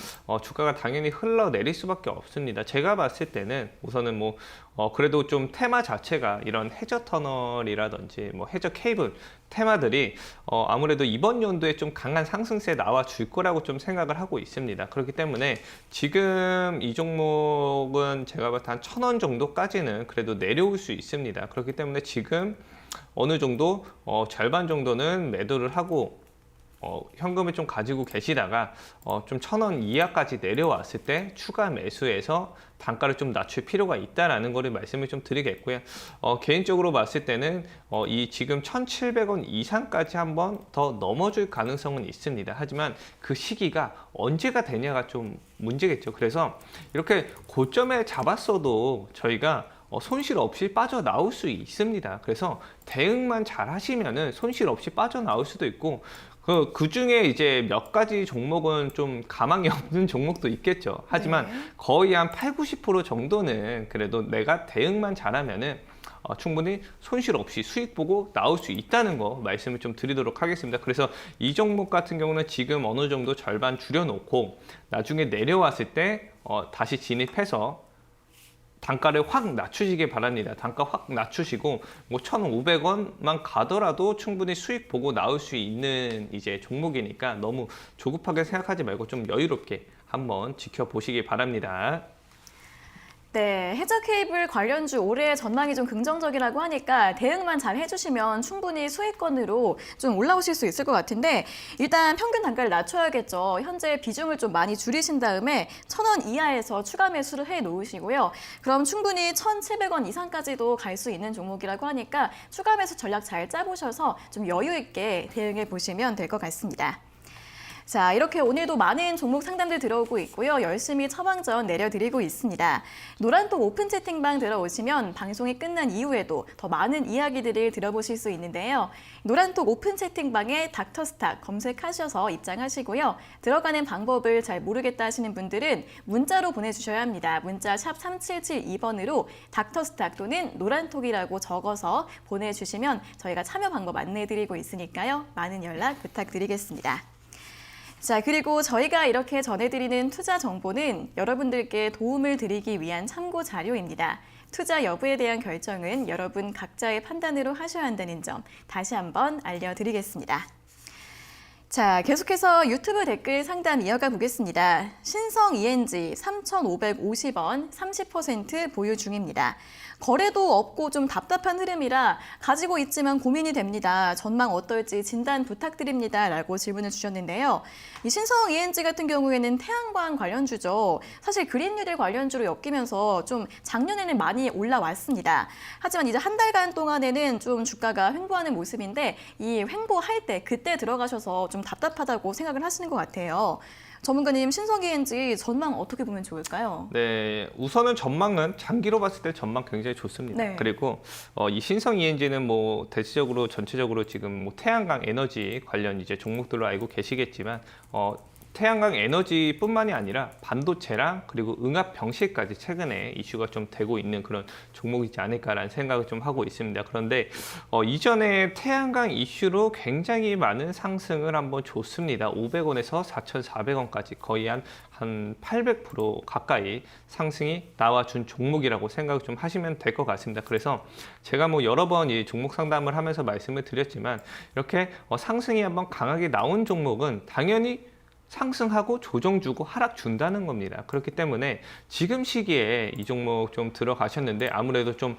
주가가 당연히 흘러내릴 수밖에 없습니다. 제가 봤을 때는 우선은 그래도 좀 테마 자체가 이런 해저 터널이라든지 해저 케이블 테마들이 아무래도 이번 연도에 좀 강한 상승세에 나와 줄 거라고 좀 생각을 하고 있습니다. 그렇기 때문에 지금 이 종목은 제가 봤을 때 한 1,000원 정도까지는 그래도 내려올 수 있습니다. 그렇기 때문에 지금 어느 정도 절반 정도는 매도를 하고 현금을 좀 가지고 계시다가 좀 1,000원 이하까지 내려왔을 때 추가 매수해서 단가를 좀 낮출 필요가 있다라는 거를 말씀을 좀 드리겠고요. 개인적으로 봤을 때는 이 지금 1,700원 이상까지 한번 더 넘어줄 가능성은 있습니다. 하지만 그 시기가 언제가 되냐가 좀 문제겠죠. 그래서 이렇게 고점에 잡았어도 저희가 손실 없이 빠져나올 수 있습니다. 그래서 대응만 잘 하시면은 손실 없이 빠져나올 수도 있고 그 중에 이제 몇 가지 종목은 좀 가망이 없는 종목도 있겠죠. 하지만 거의 한 80-90% 정도는 그래도 내가 대응만 잘하면은 충분히 손실 없이 수익 보고 나올 수 있다는 거 말씀을 좀 드리도록 하겠습니다. 그래서 이 종목 같은 경우는 지금 어느 정도 절반 줄여놓고 나중에 내려왔을 때 다시 진입해서 단가를 확 낮추시기 바랍니다. 단가 확 낮추시고 1,500원만 가더라도 충분히 수익 보고 나올 수 있는 이제 종목이니까 너무 조급하게 생각하지 말고 좀 여유롭게 한번 지켜보시기 바랍니다. 네, 해저 케이블 관련주 올해 전망이 좀 긍정적이라고 하니까 대응만 잘 해주시면 충분히 수익권으로 좀 올라오실 수 있을 것 같은데 일단 평균 단가를 낮춰야겠죠. 현재 비중을 좀 많이 줄이신 다음에 1,000원 이하에서 추가 매수를 해 놓으시고요. 그럼 충분히 1,700원 이상까지도 갈 수 있는 종목이라고 하니까 추가 매수 전략 잘 짜보셔서 좀 여유 있게 대응해 보시면 될 것 같습니다. 자, 이렇게 오늘도 많은 종목 상담들 들어오고 있고요. 열심히 처방전 내려드리고 있습니다. 노란톡 오픈 채팅방 들어오시면 방송이 끝난 이후에도 더 많은 이야기들을 들어보실 수 있는데요. 노란톡 오픈 채팅방에 닥터스탁 검색하셔서 입장하시고요. 들어가는 방법을 잘 모르겠다 하시는 분들은 문자로 보내주셔야 합니다. 문자 샵 3772번으로 닥터스탁 또는 노란톡이라고 적어서 보내주시면 저희가 참여 방법 안내해드리고 있으니까요. 많은 연락 부탁드리겠습니다. 자, 그리고 저희가 이렇게 전해드리는 투자 정보는 여러분들께 도움을 드리기 위한 참고 자료입니다. 투자 여부에 대한 결정은 여러분 각자의 판단으로 하셔야 한다는 점 다시 한번 알려드리겠습니다. 자, 계속해서 유튜브 댓글 상담 이어가 보겠습니다. 신성 ENG 3,550원 30% 보유 중입니다. 거래도 없고 좀 답답한 흐름이라 가지고 있지만 고민이 됩니다. 전망 어떨지 진단 부탁드립니다. 라고 질문을 주셨는데요. 이 신성 ENG 같은 경우에는 태양광 관련주죠. 사실 그린뉴딜 관련주로 엮이면서 좀 작년에는 많이 올라왔습니다. 하지만 이제 한 달간 동안에는 좀 주가가 횡보하는 모습인데 이 횡보할 때 그때 들어가셔서 좀 답답하다고 생각을 하시는 것 같아요. 전문가님, 신성 ENG 전망 어떻게 보면 좋을까요? 네, 우선은 전망은 장기로 봤을 때 전망 굉장히 좋습니다. 네. 그리고 이 신성 ENG는 대체적으로 전체적으로 지금 태양광 에너지 관련 이제 종목들로 알고 계시겠지만 태양광 에너지뿐만이 아니라 반도체랑 그리고 응압 병실까지 최근에 이슈가 좀 되고 있는 그런 종목이지 않을까라는 생각을 좀 하고 있습니다. 그런데 이전에 태양광 이슈로 굉장히 많은 상승을 한번 줬습니다. 500원에서 4,400원까지 거의 한 800% 가까이 상승이 나와준 종목이라고 생각을 좀 하시면 될 것 같습니다. 그래서 제가 뭐 여러 번 이 종목 상담을 하면서 말씀을 드렸지만 이렇게 상승이 한번 강하게 나온 종목은 당연히 상승하고 조정 주고 하락 준다는 겁니다. 그렇기 때문에 지금 시기에 이 종목 좀 들어가셨는데 아무래도 좀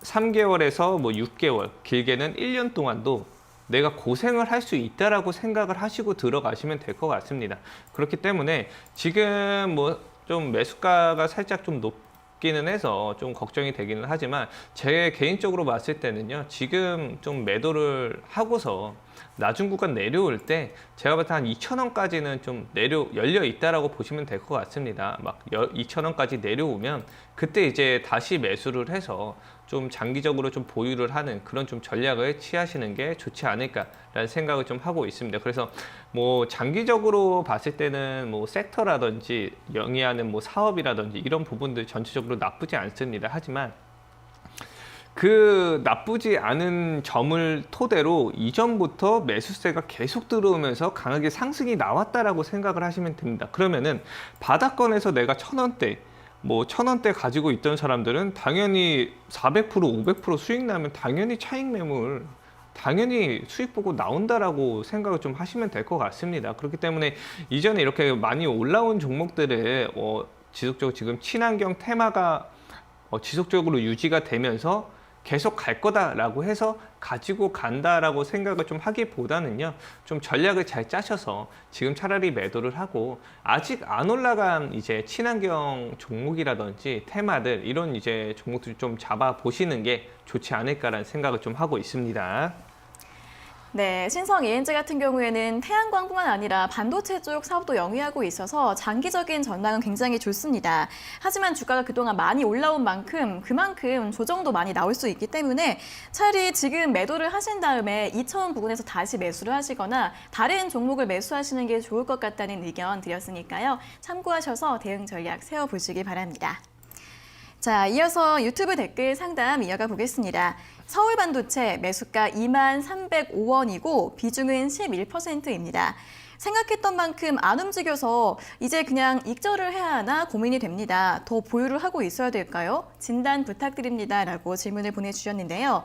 3개월에서 뭐 6개월, 길게는 1년 동안도 내가 고생을 할 수 있다라고 생각을 하시고 들어가시면 될 것 같습니다. 그렇기 때문에 지금 뭐 좀 매수가가 살짝 좀 높기는 해서 좀 걱정이 되기는 하지만 제 개인적으로 봤을 때는요, 지금 좀 매도를 하고서 낮은 구간 내려올 때 제가 봤을 때 한 2,000원까지는 좀 열려 있다라고 보시면 될 것 같습니다. 막 2,000원까지 내려오면 그때 이제 다시 매수를 해서 좀 장기적으로 좀 보유를 하는 그런 좀 전략을 취하시는 게 좋지 않을까라는 생각을 좀 하고 있습니다. 그래서 뭐 장기적으로 봤을 때는 뭐 섹터라든지 영위하는 뭐 사업이라든지 이런 부분들 전체적으로 나쁘지 않습니다. 하지만 그 나쁘지 않은 점을 토대로 이전부터 매수세가 계속 들어오면서 강하게 상승이 나왔다라고 생각을 하시면 됩니다. 그러면은 바닥권에서 내가 1,000원대 뭐 1,000원대 가지고 있던 사람들은 당연히 400% 500% 수익 나면 당연히 차익 매물 당연히 수익 보고 나온다라고 생각을 좀 하시면 될 것 같습니다. 그렇기 때문에 이전에 이렇게 많이 올라온 종목들을 지속적으로 지금 친환경 테마가 지속적으로 유지가 되면서 계속 갈 거다라고 해서 가지고 간다라고 생각을 좀 하기보다는요, 좀 전략을 잘 짜셔서 지금 차라리 매도를 하고 아직 안 올라간 이제 친환경 종목이라든지 테마들 이런 이제 종목들 좀 잡아 보시는 게 좋지 않을까라는 생각을 좀 하고 있습니다. 네, 신성 ENG 같은 경우에는 태양광뿐만 아니라 반도체 쪽 사업도 영위하고 있어서 장기적인 전망은 굉장히 좋습니다. 하지만 주가가 그동안 많이 올라온 만큼 그만큼 조정도 많이 나올 수 있기 때문에 차라리 지금 매도를 하신 다음에 2,000원 부근에서 다시 매수를 하시거나 다른 종목을 매수하시는 게 좋을 것 같다는 의견 드렸으니까요. 참고하셔서 대응 전략 세워보시기 바랍니다. 자, 이어서 유튜브 댓글 상담 이어가 보겠습니다. 서울반도체 매수가 23,305원이고 비중은 11%입니다. 생각했던 만큼 안 움직여서 이제 그냥 익절을 해야 하나 고민이 됩니다. 더 보유를 하고 있어야 될까요? 진단 부탁드립니다. 라고 질문을 보내주셨는데요.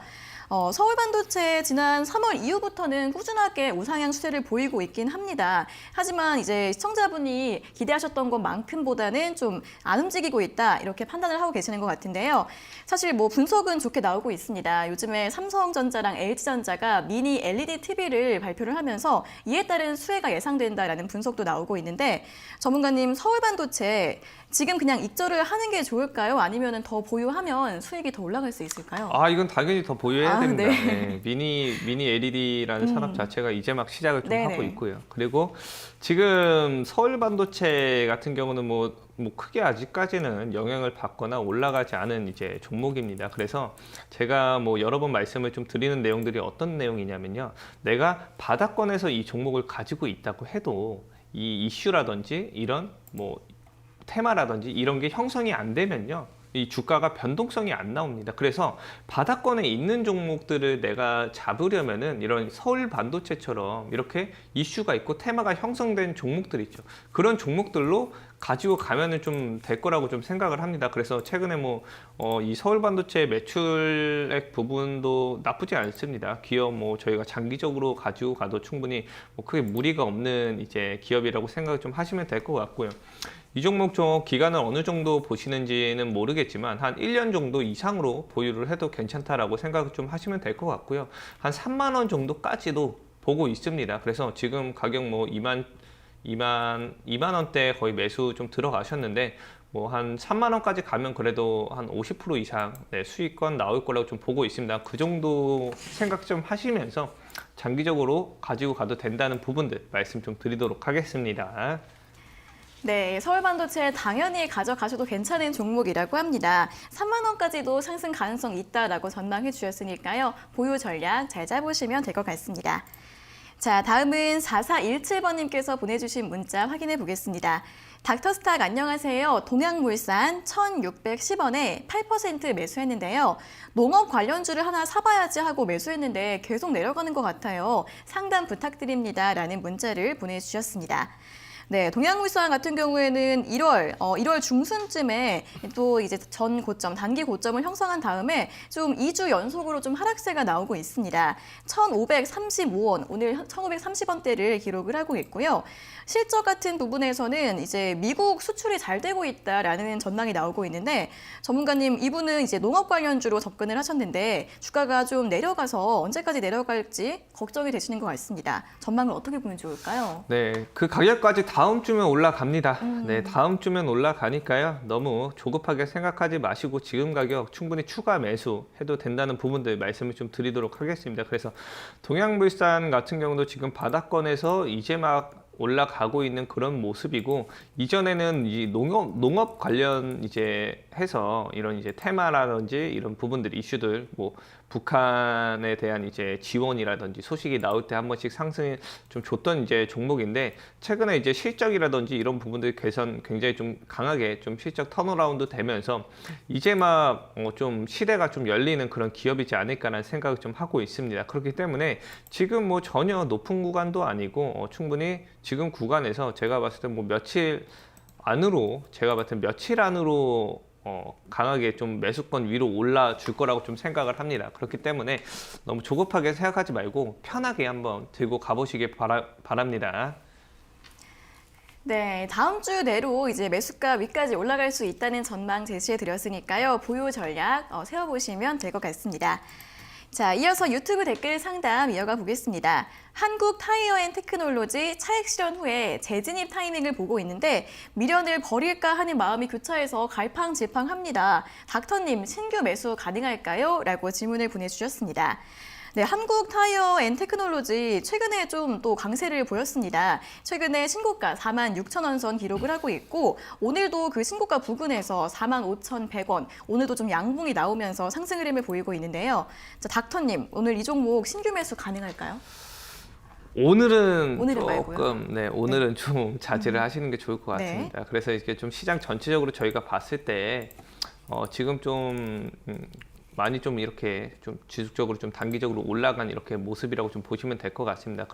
서울반도체 지난 3월 이후부터는 꾸준하게 우상향 추세를 보이고 있긴 합니다. 하지만 이제 시청자분이 기대하셨던 것만큼보다는 좀 안 움직이고 있다 이렇게 판단을 하고 계시는 것 같은데요. 사실 뭐 분석은 좋게 나오고 있습니다. 요즘에 삼성전자랑 LG전자가 미니 LED TV를 발표를 하면서 이에 따른 수혜가 예상된다라는 분석도 나오고 있는데 전문가님, 서울반도체 지금 그냥 익절을 하는 게 좋을까요? 아니면 더 보유하면 수익이 더 올라갈 수 있을까요? 이건 당연히 더 보유해야 됩니다. 네. 네, 미니 LED라는 산업 자체가 이제 막 시작을 좀 네네. 하고 있고요. 그리고 지금 서울 반도체 같은 경우는 뭐 크게 아직까지는 영향을 받거나 올라가지 않은 이제 종목입니다. 그래서 제가 뭐 여러 번 말씀을 좀 드리는 내용들이 어떤 내용이냐면요. 내가 바닥권에서 이 종목을 가지고 있다고 해도 이 이슈라든지 이런 뭐 테마라든지 이런 게 형성이 안 되면요, 이 주가가 변동성이 안 나옵니다. 그래서 바닥권에 있는 종목들을 내가 잡으려면은 이런 서울 반도체처럼 이렇게 이슈가 있고 테마가 형성된 종목들 있죠. 그런 종목들로 가지고 가면은 좀 될 거라고 좀 생각을 합니다. 그래서 최근에 이 서울 반도체 매출액 부분도 나쁘지 않습니다. 기업 저희가 장기적으로 가지고 가도 충분히 크게 무리가 없는 이제 기업이라고 생각을 좀 하시면 될 것 같고요. 이 종목 기간을 어느 정도 보시는지는 모르겠지만 한 1년 정도 이상으로 보유를 해도 괜찮다라고 생각을 좀 하시면 될 것 같고요. 한 3만 원 정도까지도 보고 있습니다. 그래서 지금 가격 2만 원대 거의 매수 좀 들어가셨는데 한 3만 원까지 가면 그래도 한 50% 이상 수익권 나올 거라고 좀 보고 있습니다. 그 정도 생각 좀 하시면서 장기적으로 가지고 가도 된다는 부분들 말씀 좀 드리도록 하겠습니다. 네, 서울반도체 당연히 가져가셔도 괜찮은 종목이라고 합니다. 3만 원까지도 상승 가능성이 있다라고 전망해 주셨으니까요. 보유 전략 잘 잡으시면 될 것 같습니다. 자, 다음은 4417번님께서 보내주신 문자 확인해 보겠습니다. 닥터스탁 안녕하세요. 동양물산 1,610원에 8% 매수했는데요. 농업 관련주를 하나 사봐야지 하고 매수했는데 계속 내려가는 것 같아요. 상담 부탁드립니다. 라는 문자를 보내주셨습니다. 네, 동양물산 같은 경우에는 1월 중순쯤에 또 이제 전 고점, 단기 고점을 형성한 다음에 좀 2주 연속으로 좀 하락세가 나오고 있습니다. 1,535원, 오늘 1,530원대를 기록을 하고 있고요. 실적 같은 부분에서는 이제 미국 수출이 잘 되고 있다라는 전망이 나오고 있는데 전문가님 이분은 이제 농업 관련주로 접근을 하셨는데 주가가 좀 내려가서 언제까지 내려갈지 걱정이 되시는 것 같습니다. 전망을 어떻게 보면 좋을까요? 네, 그 가격까지 다음 주면 올라갑니다. 네, 다음 주면 올라가니까요. 너무 조급하게 생각하지 마시고 지금 가격 충분히 추가 매수해도 된다는 부분들 말씀을 좀 드리도록 하겠습니다. 그래서 동양물산 같은 경우도 지금 바닥권에서 이제 막 올라가고 있는 그런 모습이고 이전에는 이 농업 관련 이제 해서 이런 이제 테마라든지 이런 부분들 이슈들 뭐 북한에 대한 이제 지원이라든지 소식이 나올 때 한 번씩 상승을 좀 줬던 이제 종목인데 최근에 이제 실적이라든지 이런 부분들 개선 굉장히 좀 강하게 좀 실적 턴어라운드 되면서 이제 막 좀 시대가 좀 열리는 그런 기업이지 않을까라는 생각을 좀 하고 있습니다. 그렇기 때문에 지금 뭐 전혀 높은 구간도 아니고 충분히 지금 구간에서 제가 봤을 때 뭐 며칠 안으로 강하게 좀 매수권 위로 올라줄 거라고 좀 생각을 합니다. 그렇기 때문에 너무 조급하게 생각하지 말고 편하게 한번 들고 가보시길 바랍니다. 네, 다음 주 내로 이제 매수가 위까지 올라갈 수 있다는 전망 제시해 드렸으니까요. 보유 전략 세워보시면 될 것 같습니다. 자, 이어서 유튜브 댓글 상담 이어가 보겠습니다. 한국 타이어앤테크놀로지 차익 실현 후에 재진입 타이밍을 보고 있는데 미련을 버릴까 하는 마음이 교차해서 갈팡질팡합니다. 닥터님 신규 매수 가능할까요? 라고 질문을 보내주셨습니다. 네, 한국 타이어앤테크놀로지 최근에 좀 또 강세를 보였습니다. 최근에 신고가 46,000원 선 기록을 하고 있고 오늘도 그 신고가 부근에서 45,100원, 오늘도 좀 양봉이 나오면서 상승 흐름을 보이고 있는데요. 자, 닥터님, 오늘 이 종목 신규 매수 가능할까요? 오늘은 말고요? 조금 오늘은 좀 자제를 하시는 게 좋을 것 같습니다. 네. 그래서 이렇게 좀 시장 전체적으로 저희가 봤을 때 지금 좀 많이 좀 이렇게 좀 지속적으로 좀 단기적으로 올라간 이렇게 모습이라고 좀 보시면 될 것 같습니다.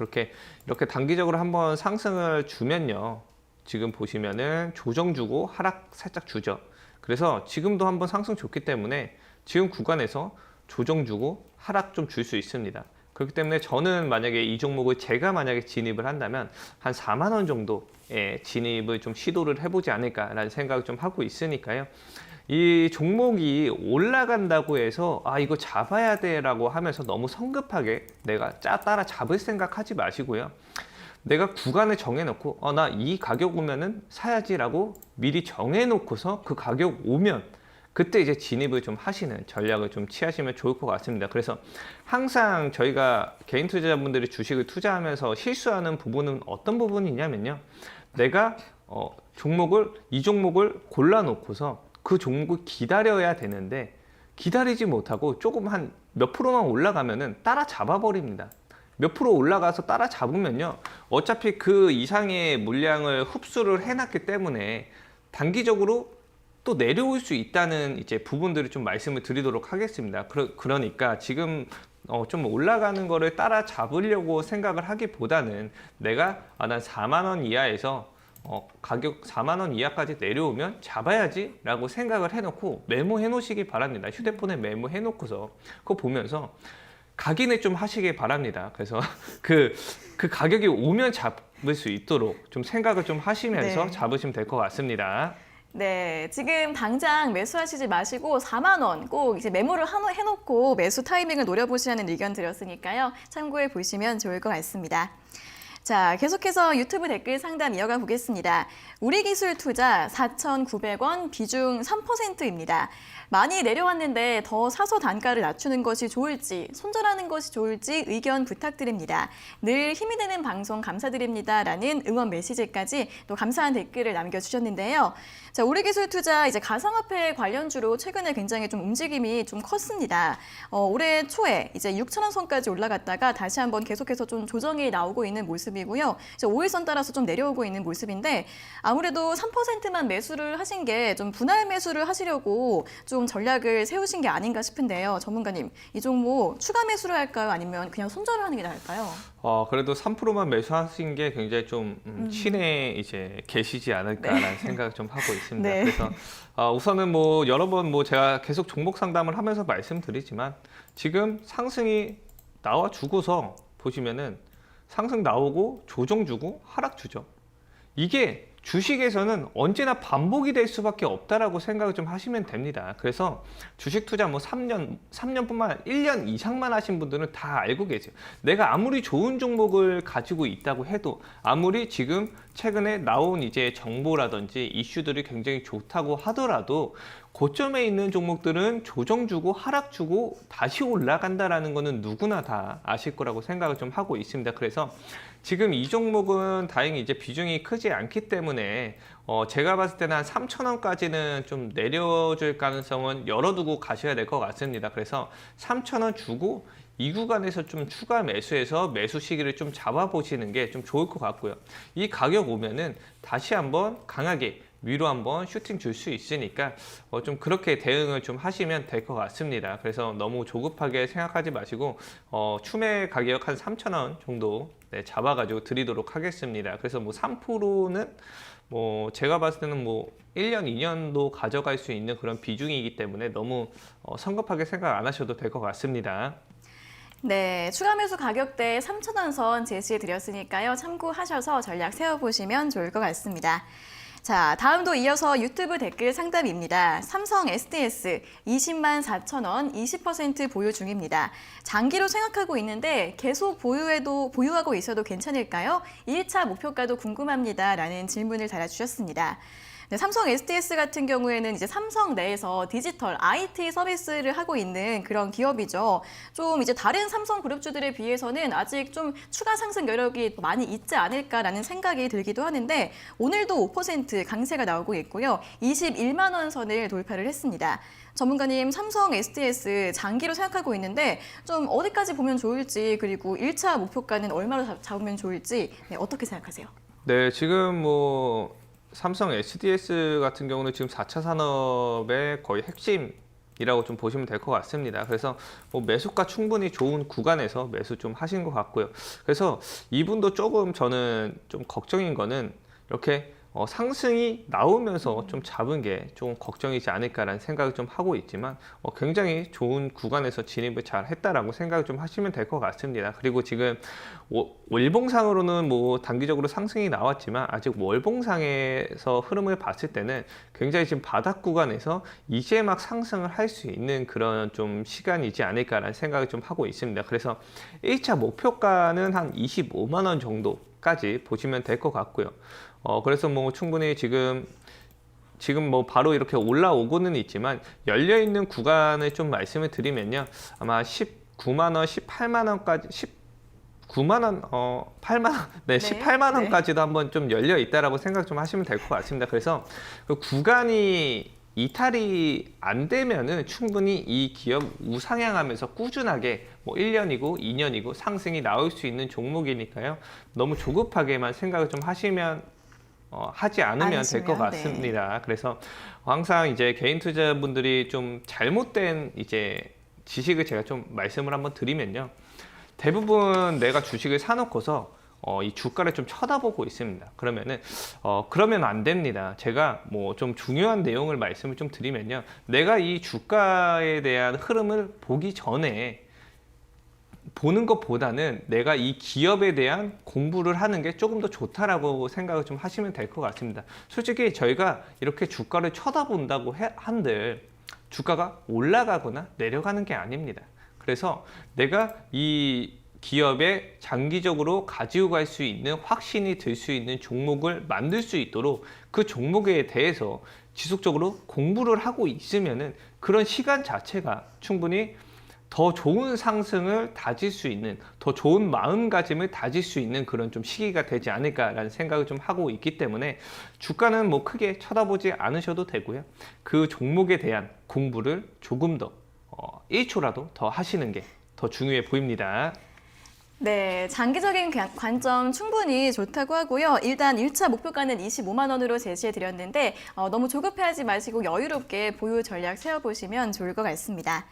이렇게 단기적으로 한번 상승을 주면요. 지금 보시면은 조정 주고 하락 살짝 주죠. 그래서 지금도 한번 상승 줬기 때문에 지금 구간에서 조정 주고 하락 좀 줄 수 있습니다. 그렇기 때문에 저는 만약에 이 종목을 제가 만약에 진입을 한다면 한 4만 원 정도의 진입을 좀 시도를 해보지 않을까라는 생각을 좀 하고 있으니까요. 이 종목이 올라간다고 해서 이거 잡아야 돼라고 하면서 너무 성급하게 내가 따라 잡을 생각하지 마시고요. 내가 구간을 정해놓고 나 이 가격 오면은 사야지라고 미리 정해놓고서 그 가격 오면 그때 이제 진입을 좀 하시는 전략을 좀 취하시면 좋을 것 같습니다. 그래서 항상 저희가 개인 투자자분들이 주식을 투자하면서 실수하는 부분은 어떤 부분이냐면요. 내가 이 종목을 골라놓고서 그 종목을 기다려야 되는데 기다리지 못하고 조금 한 몇 프로만 올라가면은 따라 잡아버립니다. 몇 프로 올라가서 따라 잡으면요. 어차피 그 이상의 물량을 흡수를 해놨기 때문에 단기적으로 또 내려올 수 있다는 이제 부분들을 좀 말씀을 드리도록 하겠습니다. 그러니까 지금 좀 올라가는 거를 따라 잡으려고 생각을 하기보다는 내가 난 4만 원 이하에서 가격 4만 원 이하까지 내려오면 잡아야지 라고 생각을 해놓고 메모해 놓으시기 바랍니다. 휴대폰에 메모해 놓고서 그거 보면서 각인을 좀 하시길 바랍니다. 그래서 그 가격이 오면 잡을 수 있도록 좀 생각을 좀 하시면서 네. 잡으시면 될 것 같습니다. 네, 지금 당장 매수하시지 마시고 4만 원 꼭 이제 메모를 해놓고 매수 타이밍을 노려보시라는 의견 드렸으니까요. 참고해 보시면 좋을 것 같습니다. 자, 계속해서 유튜브 댓글 상담 이어가 보겠습니다. 우리기술투자 4,900원, 비중 3%입니다. 많이 내려왔는데 더 사서 단가를 낮추는 것이 좋을지, 손절하는 것이 좋을지 의견 부탁드립니다. 늘 힘이 되는 방송 감사드립니다. 라는 응원 메시지까지 또 감사한 댓글을 남겨주셨는데요. 자, 우리기술투자 이제 가상화폐 관련주로 최근에 굉장히 좀 움직임이 좀 컸습니다. 올해 초에 이제 6,000원 선까지 올라갔다가 다시 한번 계속해서 좀 조정이 나오고 있는 모습이고요. 이제 5일선 따라서 좀 내려오고 있는 모습인데 아무래도 3%만 매수를 하신 게 좀 분할 매수를 하시려고 좀 전략을 세우신 게 아닌가 싶은데요. 전문가님, 이 종목 추가 매수를 할까요? 아니면 그냥 손절을 하는 게 나을까요? 그래도 3%만 매수하신 게 굉장히 좀 신에 이제 계시지 않을까라는 생각을 좀 하고 있습니다. 네. 그래서 우선은 뭐 여러 번 뭐 제가 계속 종목 상담을 하면서 말씀드리지만 지금 상승이 나와 주고서 보시면은 상승 나오고 조정 주고 하락 주죠. 이게 주식에서는 언제나 반복이 될 수밖에 없다라고 생각을 좀 하시면 됩니다. 그래서 주식 투자 뭐 3년뿐만 아니라 1년 이상만 하신 분들은 다 알고 계세요. 내가 아무리 좋은 종목을 가지고 있다고 해도 아무리 지금 최근에 나온 이제 정보라든지 이슈들이 굉장히 좋다고 하더라도 고점에 있는 종목들은 조정 주고 하락 주고 다시 올라간다라는 거는 누구나 다 아실 거라고 생각을 좀 하고 있습니다. 그래서 지금 이 종목은 다행히 이제 비중이 크지 않기 때문에 제가 봤을 때는 한 3,000원까지는 좀 내려줄 가능성은 열어두고 가셔야 될 것 같습니다. 그래서 3,000원 주고 이 구간에서 좀 추가 매수해서 매수 시기를 좀 잡아보시는 게 좀 좋을 것 같고요. 이 가격 오면은 다시 한번 강하게 위로 한번 슈팅 줄 수 있으니까 좀 그렇게 대응을 좀 하시면 될 것 같습니다. 그래서 너무 조급하게 생각하지 마시고 추매 가격 한 3,000원 정도 잡아가지고 드리도록 하겠습니다. 그래서 뭐 3%는 뭐 제가 봤을 때는 뭐 1년, 2년도 가져갈 수 있는 그런 비중이기 때문에 너무 성급하게 생각 안 하셔도 될 것 같습니다. 네, 추가 매수 가격대 3,000원 선 제시해 드렸으니까요. 참고하셔서 전략 세워보시면 좋을 것 같습니다. 자, 다음도 이어서 유튜브 댓글 상담입니다. 삼성 SDS 20만 4천 원 20% 보유 중입니다. 장기로 생각하고 있는데 계속 보유하고 있어도 괜찮을까요? 1차 목표가도 궁금합니다. 라는 질문을 달아주셨습니다. 네, 삼성 SDS 같은 경우에는 이제 삼성 내에서 디지털 IT 서비스를 하고 있는 그런 기업이죠. 좀 이제 다른 삼성 그룹주들에 비해서는 아직 좀 추가 상승 여력이 많이 있지 않을까라는 생각이 들기도 하는데 오늘도 5% 강세가 나오고 있고요. 21만 원 선을 돌파를 했습니다. 전문가님, 삼성 SDS 장기로 생각하고 있는데 좀 어디까지 보면 좋을지 그리고 1차 목표가는 얼마로 잡으면 좋을지 어떻게 생각하세요? 네, 지금 뭐 삼성 SDS 같은 경우는 지금 4차 산업의 거의 핵심이라고 좀 보시면 될 것 같습니다. 그래서 뭐 매수가 충분히 좋은 구간에서 매수 좀 하신 것 같고요. 그래서 이분도 조금 저는 좀 걱정인 거는 이렇게 상승이 나오면서 좀 잡은 게 좀 걱정이지 않을까라는 생각을 좀 하고 있지만 굉장히 좋은 구간에서 진입을 잘 했다라고 생각을 좀 하시면 될 것 같습니다. 그리고 지금 월봉상으로는 뭐 단기적으로 상승이 나왔지만 아직 월봉상에서 흐름을 봤을 때는 굉장히 지금 바닥 구간에서 이제 막 상승을 할 수 있는 그런 좀 시간이지 않을까라는 생각을 좀 하고 있습니다. 그래서 1차 목표가는 한 25만 원 정도까지 보시면 될 것 같고요. 그래서 뭐 충분히 지금 뭐 바로 이렇게 올라오고는 있지만 열려있는 구간을 좀 말씀을 드리면요. 아마 19만 원, 18만 원까지 19만 원, 8만 원, 네, 18만 원까지도 한번 좀 열려 있다라고 생각 좀 하시면 될 것 같습니다. 그래서 그 구간이 이탈이 안 되면은 충분히 이 기업 우상향하면서 꾸준하게 뭐 1년이고 2년이고 상승이 나올 수 있는 종목이니까요. 너무 조급하게만 생각을 좀 하시면 하지 않으면 될 것 같습니다. 네. 그래서 항상 이제 개인 투자분들이 좀 잘못된 이제 지식을 제가 좀 말씀을 한번 드리면요. 대부분 내가 주식을 사놓고서 이 주가를 좀 쳐다보고 있습니다. 그러면 안 됩니다. 제가 뭐 좀 중요한 내용을 말씀을 좀 드리면요. 내가 이 주가에 대한 흐름을 보기 전에 보는 것보다는 내가 이 기업에 대한 공부를 하는 게 조금 더 좋다라고 생각을 좀 하시면 될 것 같습니다. 솔직히 저희가 이렇게 주가를 쳐다본다고 한들 주가가 올라가거나 내려가는 게 아닙니다. 그래서 내가 이 기업에 장기적으로 가지고 갈 수 있는 확신이 들 수 있는 종목을 만들 수 있도록 그 종목에 대해서 지속적으로 공부를 하고 있으면은 그런 시간 자체가 충분히 더 좋은 상승을 다질 수 있는, 더 좋은 마음가짐을 다질 수 있는 그런 좀 시기가 되지 않을까라는 생각을 좀 하고 있기 때문에 주가는 뭐 크게 쳐다보지 않으셔도 되고요. 그 종목에 대한 공부를 조금 더 1초라도 더 하시는 게 더 중요해 보입니다. 네, 장기적인 관점 충분히 좋다고 하고요. 일단 1차 목표가는 25만 원으로 제시해 드렸는데 너무 조급해하지 마시고 여유롭게 보유 전략 세워보시면 좋을 것 같습니다.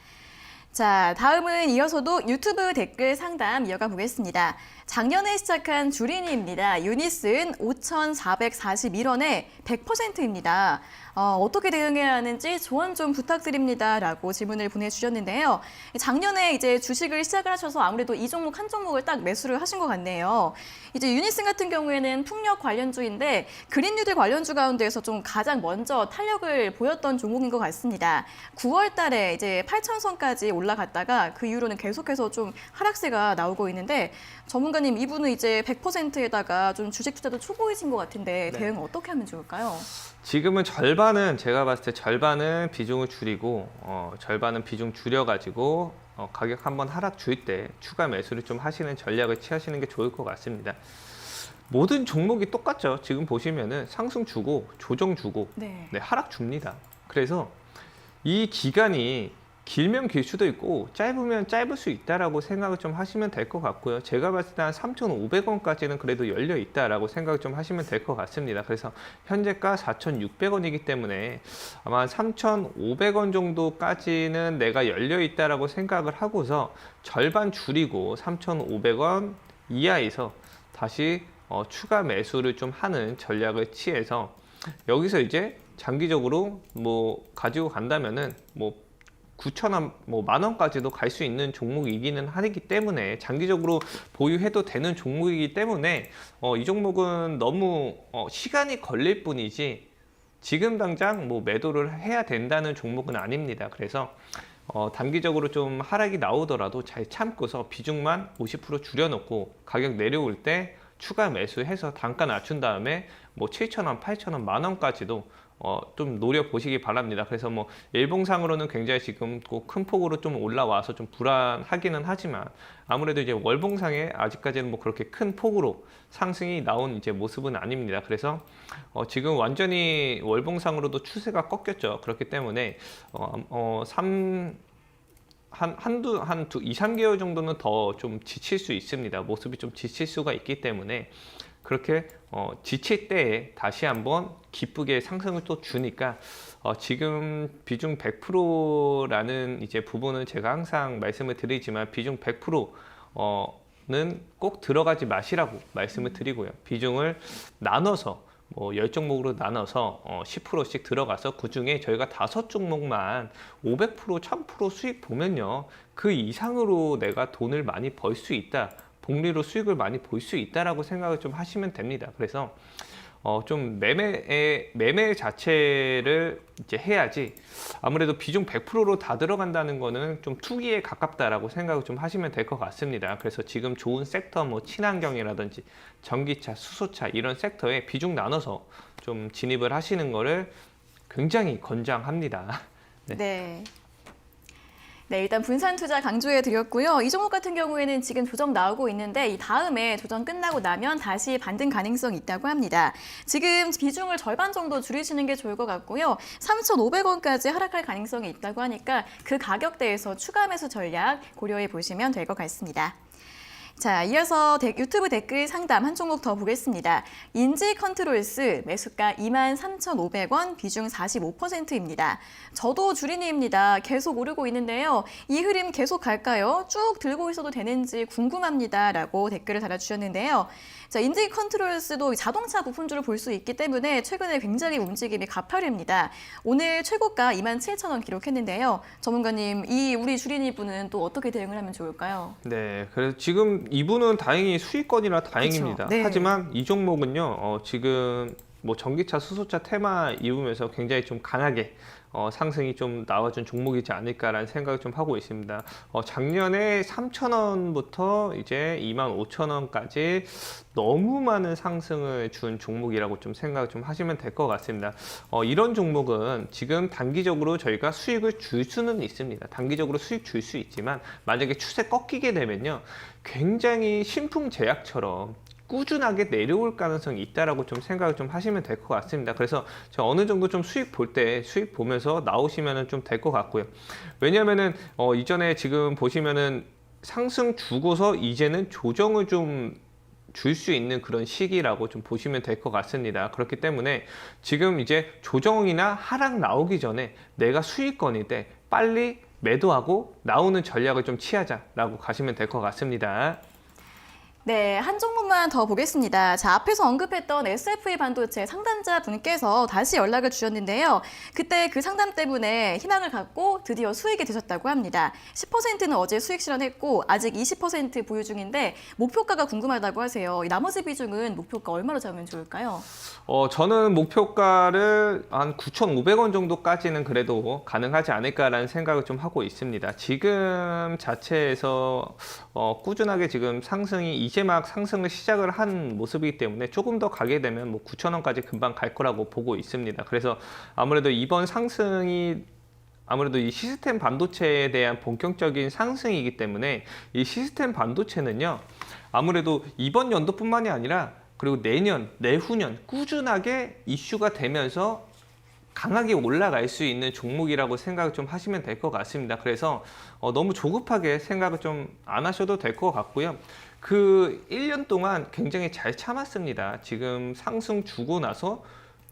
자, 다음은 이어서도 유튜브 댓글 상담 이어가 보겠습니다. 작년에 시작한 주린이입니다. 유니스는 5,441원에 100%입니다. 어떻게 대응해야 하는지 조언 좀 부탁드립니다. 라고 질문을 보내주셨는데요. 작년에 이제 주식을 시작을 하셔서 아무래도 이 종목 한 종목을 딱 매수를 하신 것 같네요. 이제 유니스 같은 경우에는 풍력 관련주인데 그린뉴딜 관련주 가운데에서 좀 가장 먼저 탄력을 보였던 종목인 것 같습니다. 9월 달에 이제 8,000선까지 올라갔다가 그 이후로는 계속해서 좀 하락세가 나오고 있는데 전문가님 이분은 이제 100%에다가 좀 주식 투자도 초보이신 것 같은데 네. 대응 어떻게 하면 좋을까요? 지금은 절반은 제가 봤을 때 절반은 비중을 줄이고 절반은 비중 줄여가지고 가격 한번 하락 줄 때 추가 매수를 좀 하시는 전략을 취하시는 게 좋을 것 같습니다. 모든 종목이 똑같죠. 지금 보시면은 상승 주고 조정 주고 네. 하락 줍니다. 그래서 이 기간이 길면 길 수도 있고 짧으면 짧을 수 있다라고 생각을 좀 하시면 될 것 같고요. 제가 봤을 때 한 3,500원까지는 그래도 열려 있다라고 생각을 좀 하시면 될 것 같습니다. 그래서 현재가 4,600원이기 때문에 아마 3,500원 정도까지는 내가 열려 있다라고 생각을 하고서 절반 줄이고 3,500원 이하에서 다시 추가 매수를 좀 하는 전략을 취해서 여기서 이제 장기적으로 뭐 가지고 간다면은 뭐 9,000원, 뭐 만원까지도 갈 수 있는 종목이기는 하기 때문에 장기적으로 보유해도 되는 종목이기 때문에 이 종목은 너무 시간이 걸릴 뿐이지 지금 당장 뭐 매도를 해야 된다는 종목은 아닙니다. 그래서 단기적으로 좀 하락이 나오더라도 잘 참고서 비중만 50% 줄여놓고 가격 내려올 때 추가 매수해서 단가 낮춘 다음에 뭐 7,000원, 8,000원, 만원까지도 좀 노려보시기 바랍니다. 그래서 뭐 일봉상으로는 굉장히 지금 큰 폭으로 좀 올라와서 좀 불안하기는 하지만 아무래도 이제 월봉상에 아직까지는 뭐 그렇게 큰 폭으로 상승이 나온 이제 모습은 아닙니다. 그래서 지금 완전히 월봉상으로도 추세가 꺾였죠. 그렇기 때문에 한 2, 3개월 정도는 더 좀 지칠 수 있습니다. 모습이 좀 지칠 수가 있기 때문에 그렇게 지칠 때에 다시 한번 기쁘게 상승을 또 주니까 지금 비중 100%라는 이제 부분은 제가 항상 말씀을 드리지만 비중 100%는 꼭 들어가지 마시라고 말씀을 드리고요. 비중을 나눠서 뭐 10종목으로 나눠서 10%씩 들어가서 그중에 저희가 5종목만 500%, 1000% 수익 보면요. 그 이상으로 내가 돈을 많이 벌 수 있다. 복리로 수익을 많이 볼 수 있다라고 생각을 좀 하시면 됩니다. 그래서 좀 매매 자체를 이제 해야지 아무래도 비중 100%로 다 들어간다는 거는 좀 투기에 가깝다라고 생각을 좀 하시면 될 것 같습니다. 그래서 지금 좋은 섹터 뭐 친환경이라든지 전기차, 수소차 이런 섹터에 비중 나눠서 좀 진입을 하시는 거를 굉장히 권장합니다. 네. 네, 일단 분산 투자 강조해 드렸고요. 이 종목 같은 경우에는 지금 조정 나오고 있는데 이 다음에 조정 끝나고 나면 다시 반등 가능성이 있다고 합니다. 지금 비중을 절반 정도 줄이시는 게 좋을 것 같고요. 3,500원까지 하락할 가능성이 있다고 하니까 그 가격대에서 추가 매수 전략 고려해 보시면 될 것 같습니다. 자, 이어서 유튜브 댓글 상담 한 종목 더 보겠습니다. 인지 컨트롤스 매수가 23,500원, 비중 45%입니다. 저도 주린이입니다. 계속 오르고 있는데요. 이 흐름 계속 갈까요? 쭉 들고 있어도 되는지 궁금합니다. 라고 댓글을 달아주셨는데요. 자, 인지 컨트롤스도 자동차 부품주를 볼 수 있기 때문에 최근에 굉장히 움직임이 가파릅니다. 오늘 최고가 27,000원 기록했는데요. 전문가님, 이 우리 주린이 분은 또 어떻게 대응을 하면 좋을까요? 네, 그래서 지금 이분은 다행히 수익권이라 다행입니다. 그렇죠. 네. 하지만 이 종목은요, 지금 뭐 전기차, 수소차 테마 입으면서 굉장히 좀 강하게 상승이 좀 나와준 종목이지 않을까라는 생각을 좀 하고 있습니다. 작년에 3,000원부터 이제 25,000원까지 너무 많은 상승을 준 종목이라고 좀 생각을 좀 하시면 될 것 같습니다. 이런 종목은 지금 단기적으로 저희가 수익을 줄 수는 있습니다. 단기적으로 수익 줄 수 있지만 만약에 추세 꺾이게 되면요, 굉장히 신풍제약처럼 꾸준하게 내려올 가능성이 있다라고 좀 생각을 좀 하시면 될 것 같습니다. 그래서 어느 정도 좀 수익 볼 때 수익 보면서 나오시면 좀 될 것 같고요. 왜냐하면은 이전에 지금 보시면은 상승 주고서 이제는 조정을 좀 줄 수 있는 그런 시기라고 좀 보시면 될 것 같습니다. 그렇기 때문에 지금 이제 조정이나 하락 나오기 전에 내가 수익권일 때 빨리 매도하고 나오는 전략을 좀 취하자라고 가시면 될 것 같습니다. 네, 한 종목만 더 보겠습니다. 자, 앞에서 언급했던 SFE 반도체 상담자 분께서 다시 연락을 주셨는데요. 그때 그 상담 때문에 희망을 갖고 드디어 수익이 되셨다고 합니다. 10%는 어제 수익 실현했고 아직 20% 보유 중인데 목표가가 궁금하다고 하세요. 이 나머지 비중은 목표가 얼마로 잡으면 좋을까요? 저는 목표가를 한 9,500원 정도까지는 그래도 가능하지 않을까라는 생각을 좀 하고 있습니다. 지금 자체에서 꾸준하게 지금 상승이 이제 막 상승을 시작을 한 모습이기 때문에 조금 더 가게 되면 뭐 9,000원까지 금방 갈 거라고 보고 있습니다. 그래서 아무래도 이번 상승이 아무래도 이 시스템 반도체에 대한 본격적인 상승이기 때문에 이 시스템 반도체는요, 아무래도 이번 연도뿐만이 아니라 그리고 내년, 내후년 꾸준하게 이슈가 되면서 강하게 올라갈 수 있는 종목이라고 생각을 좀 하시면 될 것 같습니다. 그래서 너무 조급하게 생각을 좀 안 하셔도 될 것 같고요. 그 1년 동안 굉장히 잘 참았습니다. 지금 상승 주고 나서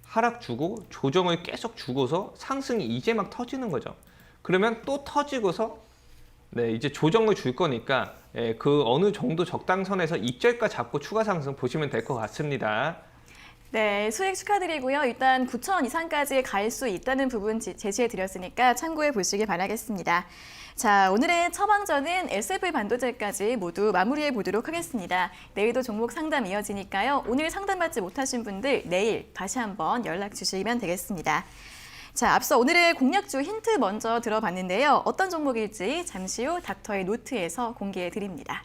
하락 주고 조정을 계속 주고서 상승이 이제 막 터지는 거죠. 그러면 또 터지고서 네, 이제 조정을 줄 거니까 그 어느 정도 적당선에서 입절가 잡고 추가 상승 보시면 될 것 같습니다. 네, 수익 축하드리고요. 일단 9,000원 이상까지 갈 수 있다는 부분 제시해 드렸으니까 참고해 보시기 바라겠습니다. 자, 오늘의 처방전은 SFE 반도체까지 모두 마무리해 보도록 하겠습니다. 내일도 종목 상담 이어지니까요. 오늘 상담받지 못하신 분들 내일 다시 한번 연락 주시면 되겠습니다. 자, 앞서 오늘의 공략주 힌트 먼저 들어봤는데요. 어떤 종목일지 잠시 후 닥터의 노트에서 공개해 드립니다.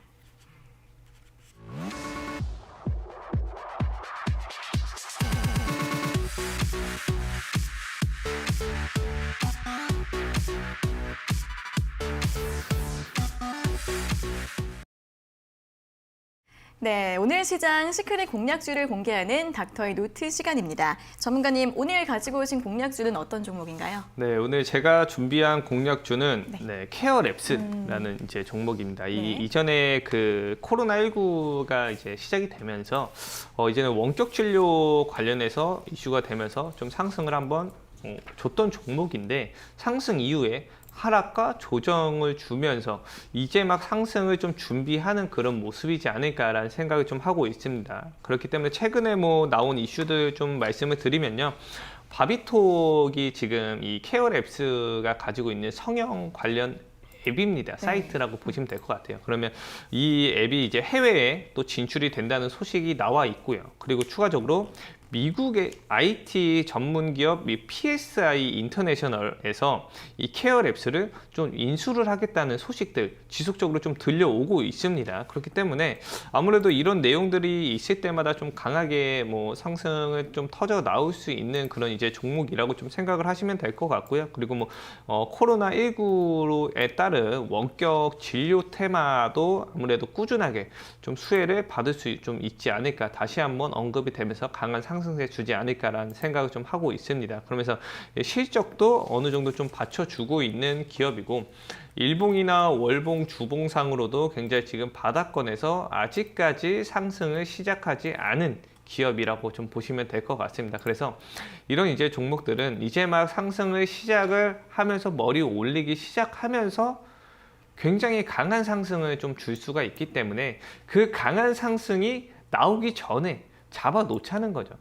네, 오늘 시장 시크릿 공략주를 공개하는 닥터의 노트 시간입니다. 전문가님, 오늘 가지고 오신 공략주는 어떤 종목인가요? 네, 오늘 제가 준비한 공략주는 케어랩스라는 이제 종목입니다. 이전에 그 코로나19가 이제 시작이 되면서 이제는 원격 진료 관련해서 이슈가 되면서 좀 상승을 한번 줬던 종목인데 상승 이후에 하락과 조정을 주면서 이제 막 상승을 좀 준비하는 그런 모습이지 않을까라는 생각을 좀 하고 있습니다. 그렇기 때문에 최근에 뭐 나온 이슈들 좀 말씀을 드리면요. 바비톡이 지금 이 케어랩스가 가지고 있는 성형 관련 앱입니다. 사이트라고 보시면 될 것 같아요. 그러면 이 앱이 이제 해외에 또 진출이 된다는 소식이 나와 있고요. 그리고 추가적으로 미국의 IT 전문 기업 및 PSI 인터내셔널에서 이 케어랩스를 좀 인수를 하겠다는 소식들 지속적으로 좀 들려오고 있습니다. 그렇기 때문에 아무래도 이런 내용들이 있을 때마다 좀 강하게 뭐 상승을 좀 터져 나올 수 있는 그런 이제 종목이라고 좀 생각을 하시면 될 것 같고요. 그리고 뭐 코로나19에 따른 원격 진료 테마도 아무래도 꾸준하게 좀 수혜를 받을 수 좀 있지 않을까, 다시 한번 언급이 되면서 강한 상승세 주지 않을까라는 생각을 좀 하고 있습니다. 그러면서 실적도 어느 정도 좀 받쳐주고 있는 기업이고, 일봉이나 월봉, 주봉상으로도 굉장히 지금 바닥권에서 아직까지 상승을 시작하지 않은 기업이라고 좀 보시면 될 것 같습니다. 그래서 이런 이제 종목들은 이제 막 상승을 시작을 하면서 머리 올리기 시작하면서 굉장히 강한 상승을 좀 줄 수가 있기 때문에 그 강한 상승이 나오기 전에 잡아 놓자는 거죠.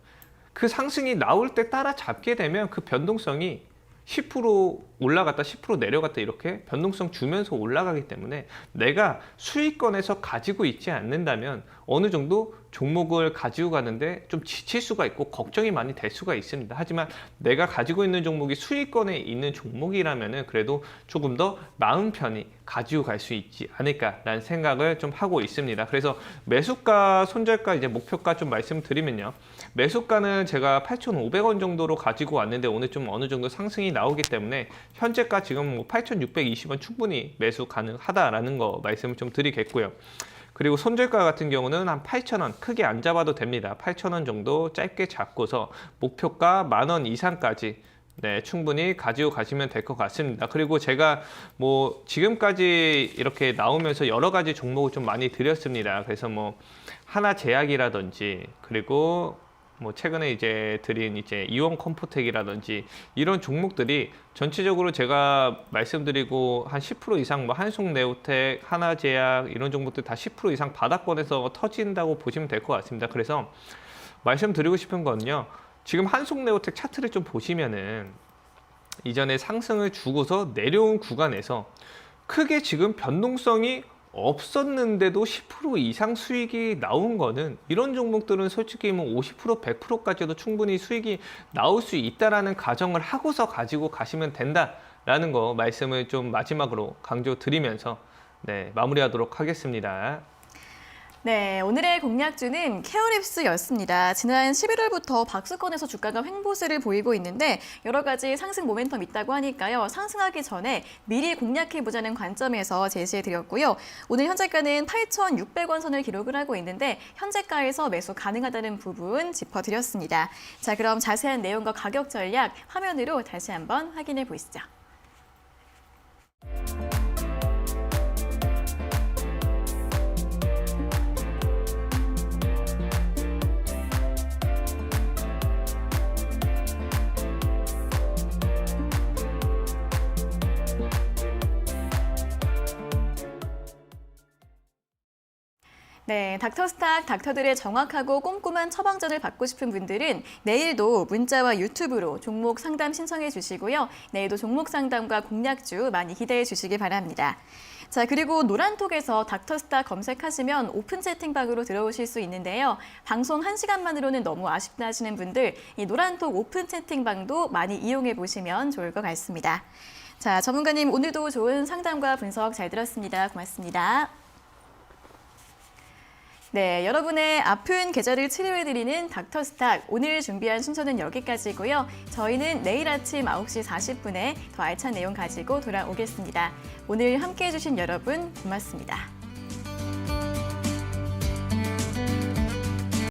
그 상승이 나올 때 따라잡게 되면 그 변동성이 10% 올라갔다 10% 내려갔다 이렇게 변동성 주면서 올라가기 때문에 내가 수익권에서 가지고 있지 않는다면 어느 정도 종목을 가지고 가는데 좀 지칠 수가 있고 걱정이 많이 될 수가 있습니다. 하지만 내가 가지고 있는 종목이 수익권에 있는 종목이라면은 그래도 조금 더 마음 편히 가지고 갈 수 있지 않을까라는 생각을 좀 하고 있습니다. 그래서 매수가, 손절가, 이제 목표가 좀 말씀드리면요. 매수가는 제가 8,500원 정도로 가지고 왔는데 오늘 좀 어느 정도 상승이 나오기 때문에 현재가 지금 뭐 8,620원 충분히 매수 가능하다라는 거 말씀을 좀 드리겠고요. 그리고 손절가 같은 경우는 한 8,000원 크게 안 잡아도 됩니다. 8,000원 정도 짧게 잡고서 목표가 10,000원 이상까지 네, 충분히 가지고 가시면 될 것 같습니다. 그리고 제가 뭐 지금까지 이렇게 나오면서 여러 가지 종목을 좀 많이 드렸습니다. 그래서 뭐 하나제약이라든지 그리고 뭐 최근에 이제 드린 이제 이원 컴포텍이라든지 이런 종목들이 전체적으로 제가 말씀드리고 한 10% 이상 뭐 한송네오텍, 하나제약 이런 종목들 다 10% 이상 바닥권에서 터진다고 보시면 될 것 같습니다. 그래서 말씀드리고 싶은 건요. 지금 한송네오텍 차트를 좀 보시면은 이전에 상승을 주고서 내려온 구간에서 크게 지금 변동성이 없었는데도 10% 이상 수익이 나온 거는 이런 종목들은 솔직히 뭐 50%, 100%까지도 충분히 수익이 나올 수 있다라는 가정을 하고서 가지고 가시면 된다라는 거 말씀을 좀 마지막으로 강조드리면서 네, 마무리하도록 하겠습니다. 네, 오늘의 공략주는 케어랩스였습니다. 지난 11월부터 박스권에서 주가가 횡보세를 보이고 있는데 여러 가지 상승 모멘텀 있다고 하니까요. 상승하기 전에 미리 공략해보자는 관점에서 제시해드렸고요. 오늘 현재가는 8,600원 선을 기록을 하고 있는데 현재가에서 매수 가능하다는 부분 짚어드렸습니다. 자, 그럼 자세한 내용과 가격 전략 화면으로 다시 한번 확인해 보시죠. 네, 닥터스탁 닥터들의 정확하고 꼼꼼한 처방전을 받고 싶은 분들은 내일도 문자와 유튜브로 종목 상담 신청해 주시고요. 내일도 종목 상담과 공략주 많이 기대해 주시기 바랍니다. 자, 그리고 노란톡에서 닥터스탁 검색하시면 오픈 채팅방으로 들어오실 수 있는데요. 방송 1시간만으로는 너무 아쉽다 하시는 분들 이 노란톡 오픈 채팅방도 많이 이용해 보시면 좋을 것 같습니다. 자, 전문가님 오늘도 좋은 상담과 분석 잘 들었습니다. 고맙습니다. 네, 여러분의 아픈 계절을 치료해드리는 닥터스탁 오늘 준비한 순서는 여기까지고요. 저희는 내일 아침 9시 40분에 더 알찬 내용 가지고 돌아오겠습니다. 오늘 함께해 주신 여러분 고맙습니다.